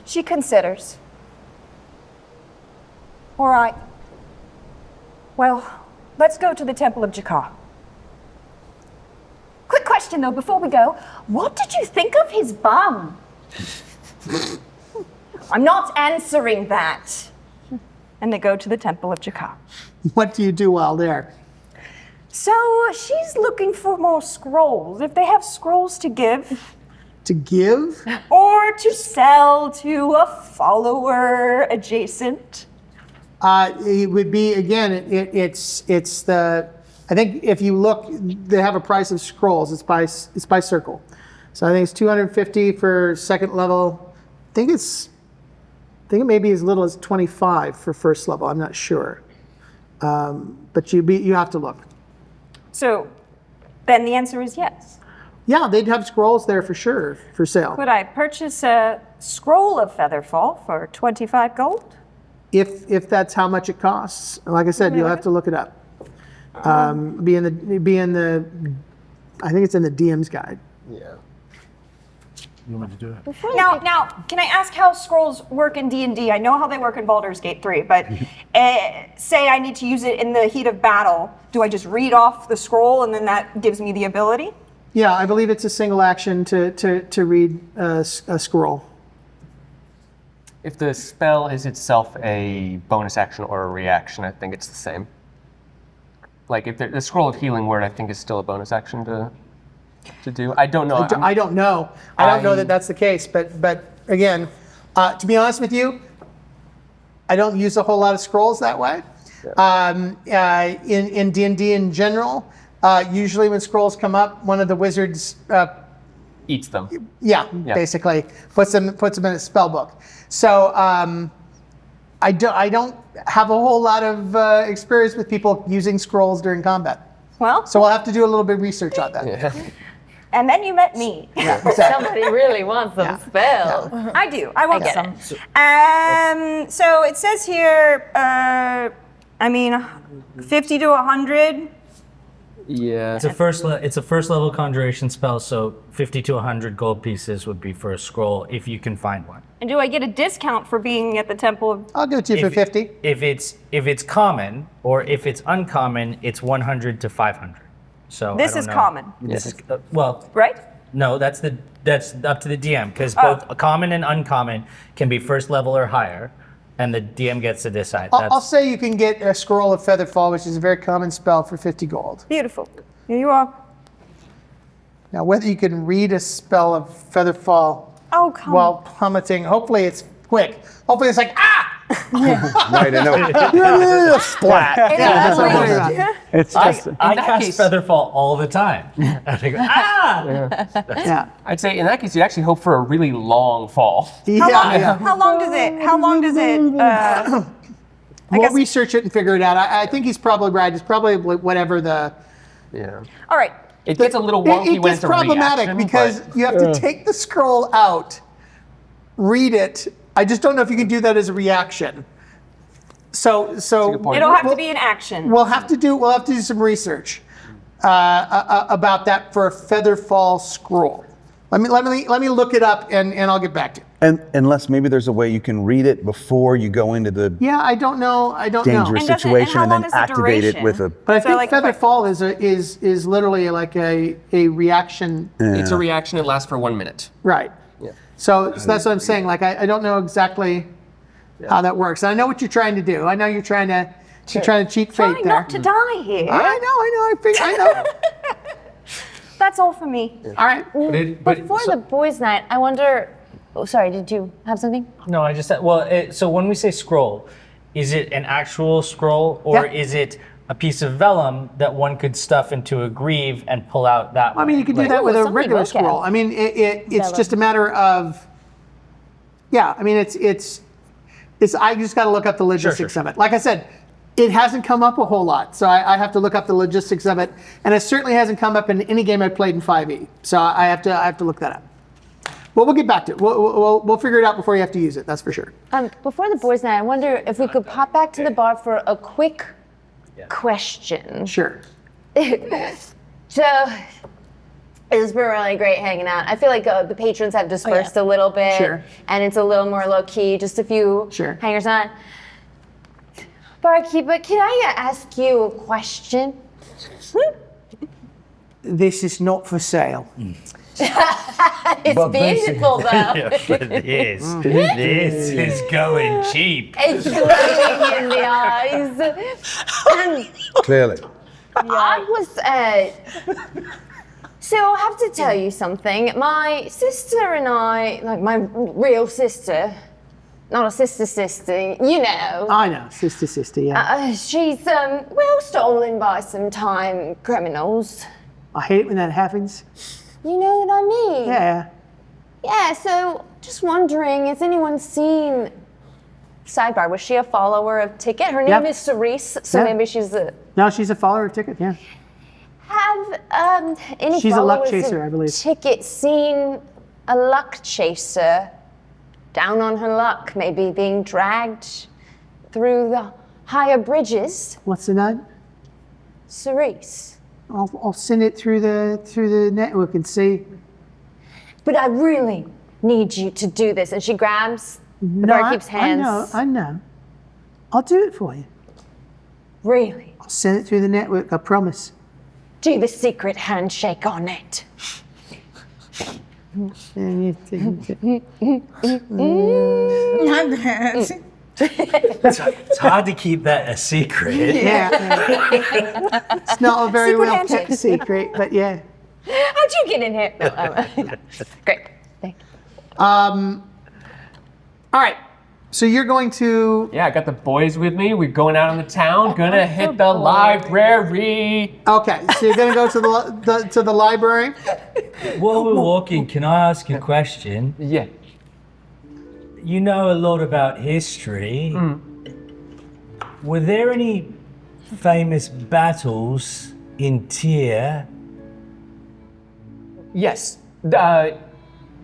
She considers. All right. Well, let's go to the Temple of Jakar. Quick question, though, before we go. What did you think of his bum? I'm not answering that. And they go to the Temple of Jakar. What do you do while there? So she's looking for more scrolls. If they have scrolls to give. To give? Or to sell to a follower adjacent. It would be, again, it's the, I think if you look, they have a price of scrolls. It's by circle. So I think it's 250 for second level. I think it may be as little as 25 for first level. I'm not sure. But you have to look. So then the answer is yes. Yeah, they'd have scrolls there for sure for sale. Could I purchase a scroll of Featherfall for 25 gold? If that's how much it costs. Like I said, you'll have to look it up. Be in the I think it's in the DM's guide. Yeah. You want me to do it? Now, can I ask how scrolls work in D&D? I know how they work in Baldur's Gate 3, but say I need to use it in the heat of battle. Do I just read off the scroll and then that gives me the ability? Yeah, I believe it's a single action to read a scroll. If the spell is itself a bonus action or a reaction, I think it's the same. Like if the scroll of healing word, I think is still a bonus action to do. I don't know. I don't know. I don't know that that's the case. But again, to be honest with you, I don't use a whole lot of scrolls that way. Yeah. In D&D in general, usually when scrolls come up, one of the wizards eats them. Yeah, basically puts them in a spell book. So I don't have a whole lot of experience with people using scrolls during combat. Well, so we'll have to do a little bit of research on that. Yeah. And then you met me. Yeah, exactly. Somebody really wants some spells. Yeah. I do. I want some. So it says here, 50 to 100. Yeah. It's a first level conjuration spell, so 50 to 100 gold pieces would be for a scroll if you can find one. And do I get a discount for being at the Temple of... I'll give it to you for 50. If it's common or if it's uncommon, it's 100 to 500. So this is common. This is well, right? No, that's up to the DM because both common and uncommon can be first level or higher, and the DM gets to decide. I'll say you can get a scroll of Featherfall, which is a very common spell, for 50 gold. Beautiful. Here you are. Now, whether you can read a spell of Featherfall while plummeting, hopefully it's quick. Hopefully it's like, ah! Right, I know. Splat. Yeah, that's what I'm worried about. It's just. I that cast case- Featherfall all the time. And I go, ah! Yeah. I'd say in that case, you'd actually hope for a really long fall. Yeah. How long does it? We'll research it and figure it out. I think he's probably right. It's probably whatever the. Yeah. All right. It gets a little wonky It when gets it's a problematic reaction, because but- you have to take the scroll out, read it. I just don't know if you can do that as a reaction. So point. It'll have to be an action. we'll have to do some research about that for a Featherfall scroll. Let me look it up and I'll get back to you. And unless maybe there's a way you can read it before you go into the Yeah, I don't know. dangerous situation and then activate it with a. But I think like, Featherfall is literally like a reaction. It's a reaction. It lasts for 1 minute. Right. Yeah. So that's what I'm saying. Like I don't know exactly how that works. And I know what you're trying to do. I know you're trying to cheat fate Trying there. not to die here. I know. That's all for me. All right. Before the boys' night, I wonder. Oh, sorry. Did you have something? No, I just said, so when we say scroll, is it an actual scroll or Yeah. is it a piece of vellum that one could stuff into a greave and pull out that way? I mean, you could do that with a regular scroll. I mean, it's just a matter of. Yeah, I mean, it's. I just got to look up the logistics of it. Like I said, it hasn't come up a whole lot, so I have to look up the logistics of it, and it certainly hasn't come up in any game I've played in 5e. So I have to look that up. Well, we'll get back to it. We'll figure it out before you have to use it. That's for sure. Before the boys' night, I wonder if we could pop back to the bar for a quick question. Sure. So, it's been really great hanging out. I feel like the patrons have dispersed a little bit, Sure. and it's a little more low key. Just a few hangers on. Barkeeper, can I ask you a question? This is not for sale. It's beautiful, though. This is going cheap. It's glowing in the eyes. Clearly. I was, so I'll have to tell you something. My sister and I, like my real sister, not a sister, you know. I know, sister, yeah. She's, well, stolen by some time criminals. I hate it when that happens. You know what I mean? Yeah. Yeah, so just wondering, has anyone seen... Sidebar, was she a follower of Ticket? Her name is Cerise, so maybe she's a... No, she's a follower of Ticket, yeah. Have any She's a followers luck chaser, of I believe. Ticket seen a luck chaser down on her luck, maybe being dragged through the higher bridges? What's the name? Cerise. I'll send it through the network and see. But I really need you to do this. And she grabs the barkeep's hands. I know. I'll do it for you. Really? I'll send it through the network, I promise. Do the secret handshake on it. It's hard to keep that a secret. Yeah. It's not a very Secret well kept handshake. secret, but yeah. How'd you get in here? No, great. Thank you. All right. So you're going to. Yeah, I got the boys with me. We're going out in the town. Gonna hit the library. Okay, so you're gonna go to the library. While we're walking, can I ask a question? Yeah. You know a lot about history. Were there any famous battles in Tyr? Yes. I'm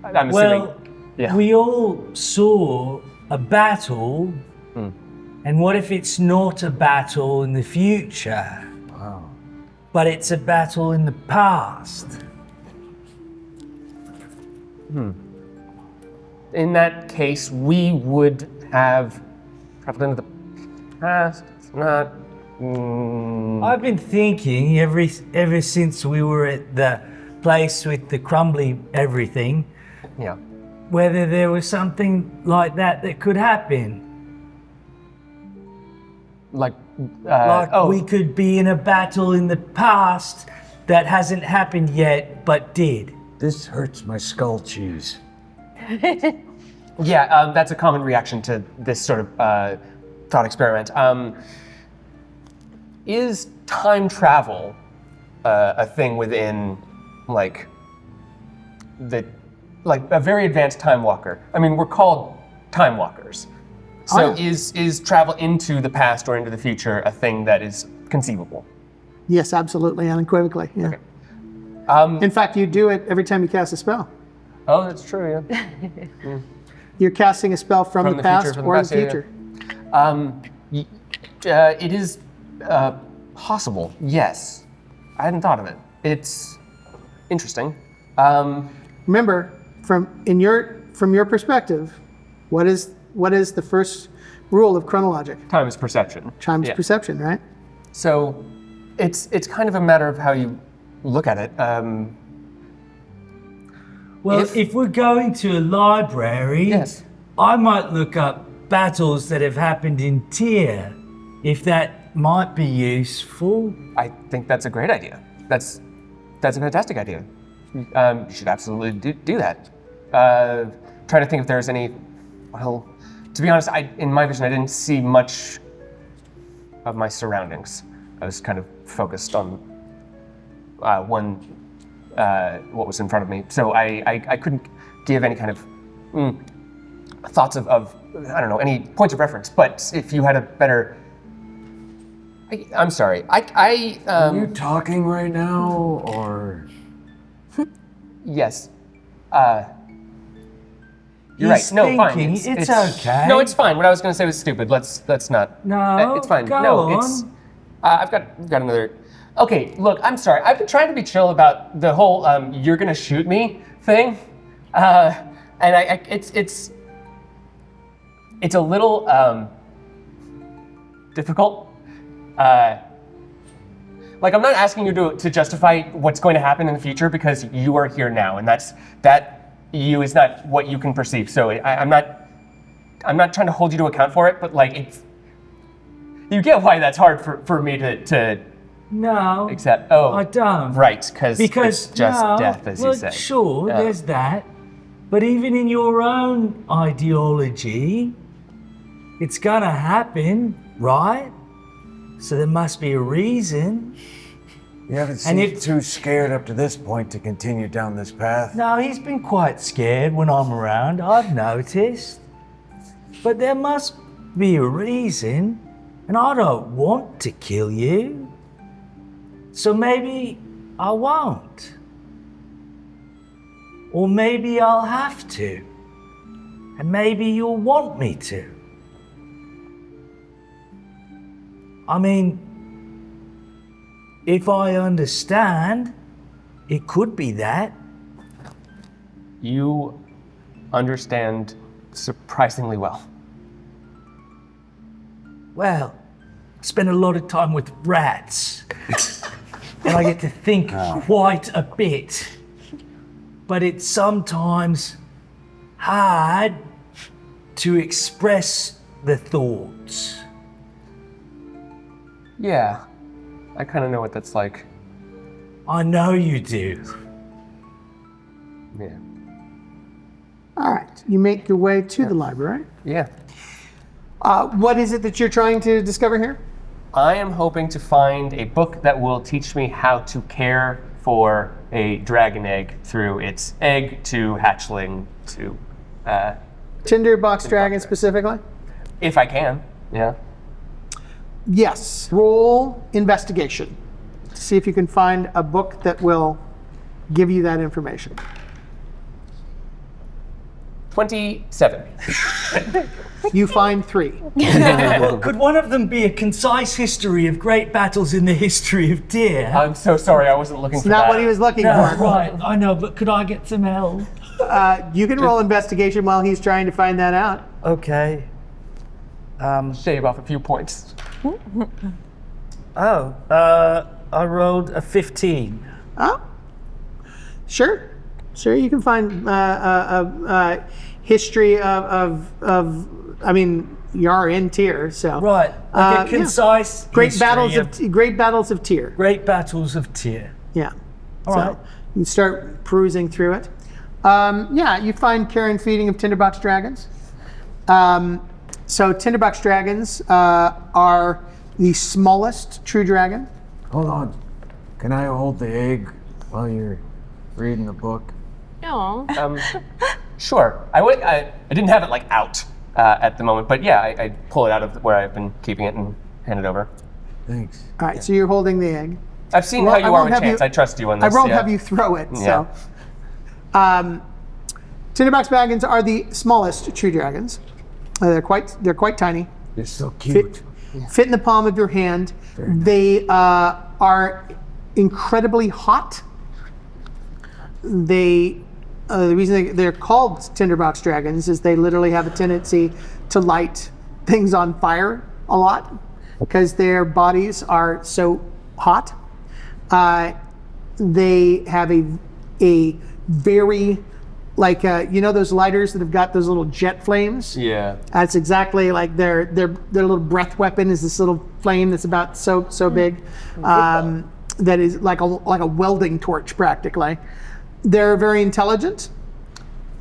assuming. Well, yeah. we all saw a battle, and what if it's not a battle in the future, but it's a battle in the past? In that case, we would have traveled into the past. It's not. I've been thinking ever since we were at the place with the crumbly everything, Yeah. whether there was something like that could happen. Like. We could be in a battle in the past that hasn't happened yet, but did. This hurts my skull cheese. Yeah, that's a common reaction to this sort of thought experiment. is time travel a thing within, like a very advanced time walker? I mean, we're called time walkers. So is travel into the past or into the future a thing that is conceivable? Yes, absolutely, unequivocally. Yeah. Okay. In fact, you do it every time you cast a spell. Oh, that's true. Yeah. You're casting a spell from the past or the future. It is possible. Yes, I hadn't thought of it. It's interesting. Remember, from your perspective, what is the first rule of chronologic? Time is perception. Time is perception, right? So, it's kind of a matter of how you look at it. Well, if we're going to a library, yes, I might look up battles that have happened in Tyrr, if that might be useful. I think that's a great idea. That's a fantastic idea. You should absolutely do that. Trying to think if there's any. Well, to be honest, in my vision, I didn't see much of my surroundings. I was kind of focused on what was in front of me. So I couldn't give any kind of thoughts of I don't know, any points of reference. But if you had a better, I'm sorry. Are you talking right now, or? Yes. You're right. No, fine. It's okay. No, it's fine. What I was going to say was stupid. Let's not. No, it's fine. go No, on. it's. I've got another. Okay, look, I'm sorry. I've been trying to be chill about the whole "you're gonna shoot me" thing, and it's a little difficult. Like, I'm not asking you to justify what's going to happen in the future because you are here now, and that you is not what you can perceive. So I'm not trying to hold you to account for it, but like you get why that's hard for me to No, accept. I don't. Right, because it's just death, as you say. Sure, there's that. But even in your own ideology, it's gonna happen, right? So there must be a reason. You haven't seemed too scared up to this point to continue down this path. No, he's been quite scared when I'm around, I've noticed. But there must be a reason, and I don't want to kill you. So maybe I won't. Or maybe I'll have to. And maybe you'll want me to. I mean, if I understand, it could be that. You understand surprisingly well. Well, I spend a lot of time with rats. And I get to think quite a bit. But it's sometimes hard to express the thoughts. Yeah, I kind of know what that's like. I know you do. Yeah. All right, you make your way to the library. Yeah. What is it that you're trying to discover here? I am hoping to find a book that will teach me how to care for a dragon egg through its egg to hatchling to... Tinderbox dragon specifically? If I can, yeah. Yes. Roll investigation to see if you can find a book that will give you that information. 27. You find 3. Well, could one of them be a concise history of great battles in the history of Tyrr? I'm so sorry, I wasn't looking for that. Not what he was looking No, for. right, I know, but could I get some help? You can roll investigation while he's trying to find that out. Okay. Shave off a few points. I rolled a 15. Oh, sure. Sure, you can find history of I mean, you are in Tyrr, so Right, like a concise great battles history of great battles of Tyrr. Great battles of Tyrr. Yeah. All so right. you can start perusing through it. Yeah, you find care and feeding of tinderbox dragons. So tinderbox dragons are the smallest true dragon. Hold on. Can I hold the egg while you're reading the book? No. Sure. I didn't have it like out at the moment, but yeah, I pull it out of where I've been keeping it and hand it over. Thanks. All right, so you're holding the egg. I've seen how you are with chance. I trust you on this. I won't have you throw it. So, Tinderbox dragons are the smallest true dragons. They're quite tiny. They're so cute. Fit in the palm of your hand. They are incredibly hot. The reason they're called tinderbox dragons is they literally have a tendency to light things on fire a lot because their bodies are so hot. They have a very, like, those lighters that have got those little jet flames? Yeah. That's exactly like their little breath weapon is this little flame that's about so big. That is like a welding torch practically. They're very intelligent.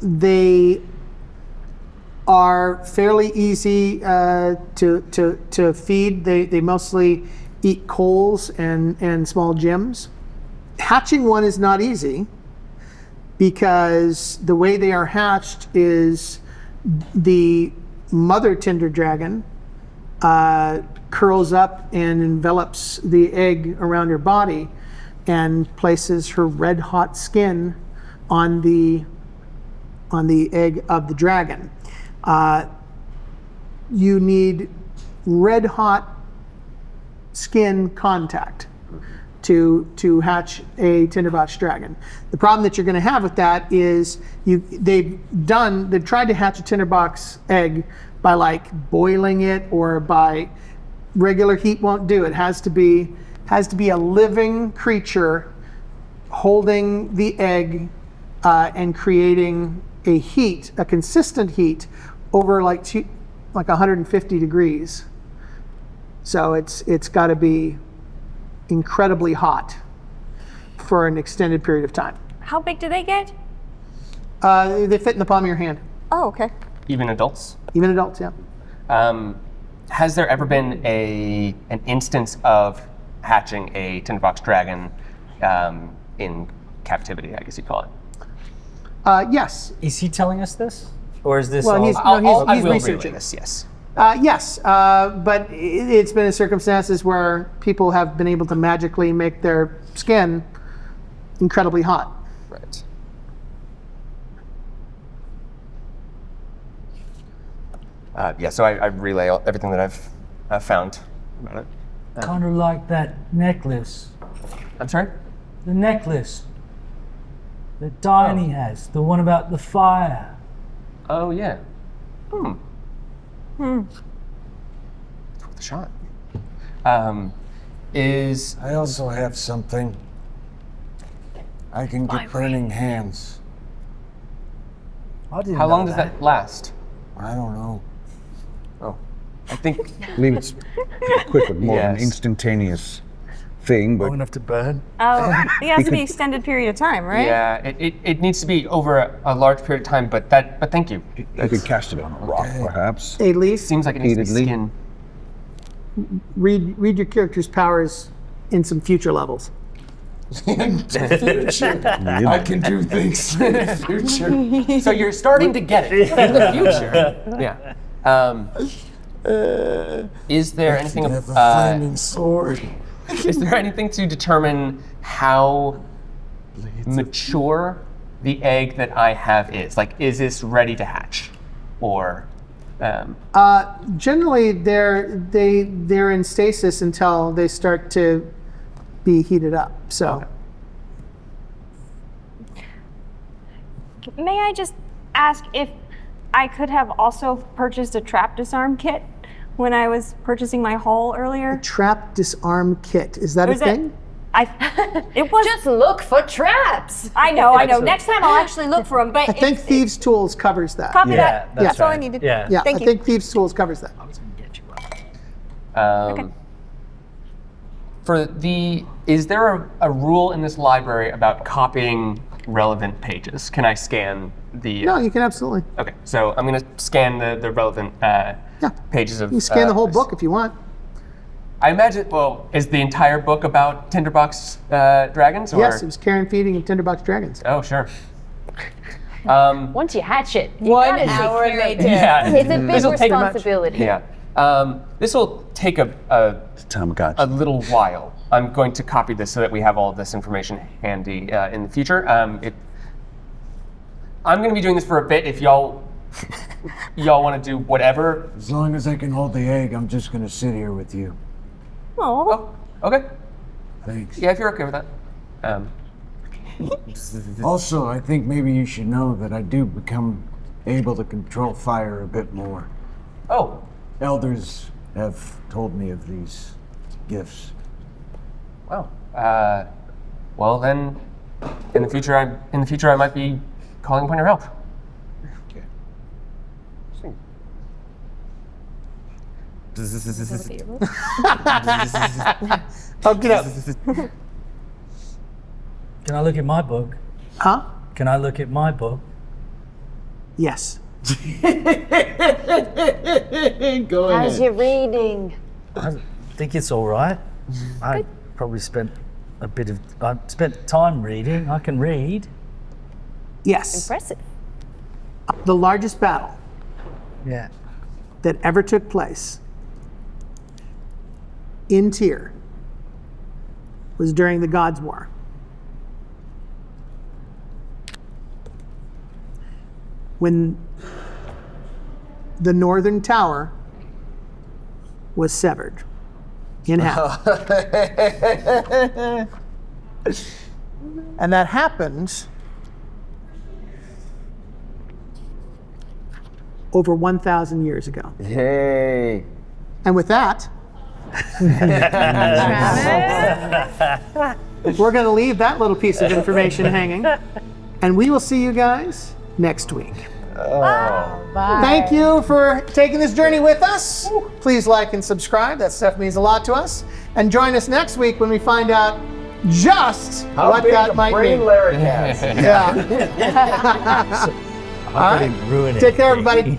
They are fairly easy to feed. They mostly eat coals and small gems. Hatching one is not easy because the way they are hatched is the mother tinder dragon curls up and envelops the egg around her body and places her red hot skin on the egg of the dragon. You need red hot skin contact to hatch a tinderbox dragon. The problem that you're going to have with that is they've tried to hatch a tinderbox egg by like boiling it or by regular heat won't do it. Has to be a living creature holding the egg and creating a consistent heat over like 150 degrees. So it's got to be incredibly hot for an extended period of time. How big do they get? They fit in the palm of your hand. Oh, okay. Even adults? Even adults, yeah. Has there ever been an instance of hatching a tinderbox dragon in captivity, I guess you'd call it? Yes. Is he telling us this? Or is this Well, all... he's researching this, yes. Yes, but it's been in circumstances where people have been able to magically make their skin incredibly hot. Right. So I relay everything that I've found about it. Kind of like that necklace. I'm sorry? The necklace that Diony has, the one about the fire. Oh, yeah. It's worth a shot. I also have something. I can get burning hands. How long does that last? I don't know. Oh, I think... I believe it's quick, but more of an instantaneous thing. But long enough to burn? Oh, it has to be extended period of time, right? Yeah, it needs to be over a large period of time, but thank you. You could cast it on a rock, perhaps. Hey, Leif. Seems like it needs to be skin. Read your character's powers in some future levels. In the future. I can do things in the future. So you're starting to get it in the future. Yeah. Is there anything? Have a flaming sword. Is there anything to determine how mature the egg that I have is? Like, is this ready to hatch, or? Generally, they're in stasis until they start to be heated up. So. Okay. May I just ask if I could have also purchased a trap disarm kit when I was purchasing my hull earlier? Trap disarm kit. Is that a thing? It was. Just look for traps. I know. Next time I'll actually look for them. But I think Thieves' Tools covers that. Copy that. That's all I needed. Yeah, Thank I you. think Thieves' Tools covers that. I was going to get you one. Okay. Is there a rule in this library about copying relevant pages? Can I scan the? No, you can absolutely. Okay, so I'm going to scan the relevant pages of. You can scan the whole book if you want. I imagine. Well, is the entire book about tinderbox dragons? Or? Yes, it was care and feeding of tinderbox dragons. Oh, sure. Once you hatch it, you 1 gotta take hour care of later. it. Yeah. It's a big This'll take- responsibility. Yeah. This will take a little while. I'm going to copy this so that we have all of this information handy in the future. I'm going to be doing this for a bit. If y'all want to do whatever. As long as I can hold the egg, I'm just gonna sit here with you. Oh. Okay. Thanks. Yeah, if you're okay with that. Also, I think maybe you should know that I do become able to control fire a bit more. Oh. Elders have told me of these gifts. Wow. Well then, in the future, I might be calling upon your help. Okay. Oh, get up. Can I look at my book? Huh? Can I look at my book? Yes. Go How's your reading? I think it's all right. I probably spent I spent time reading. I can read. Yes. Impressive. The largest battle Yeah. that ever took place in Tyrr was during the Gods' War. When the northern tower was severed in half. And that happened over 1,000 years ago. Yay. And with that, we're going to leave that little piece of information hanging, and we will see you guys next week. Thank you for taking this journey with us. Please like and subscribe. That stuff means a lot to us. And join us next week when we find out just what that might mean. Laric has. Yeah. All right. Ruin it. Take care, everybody.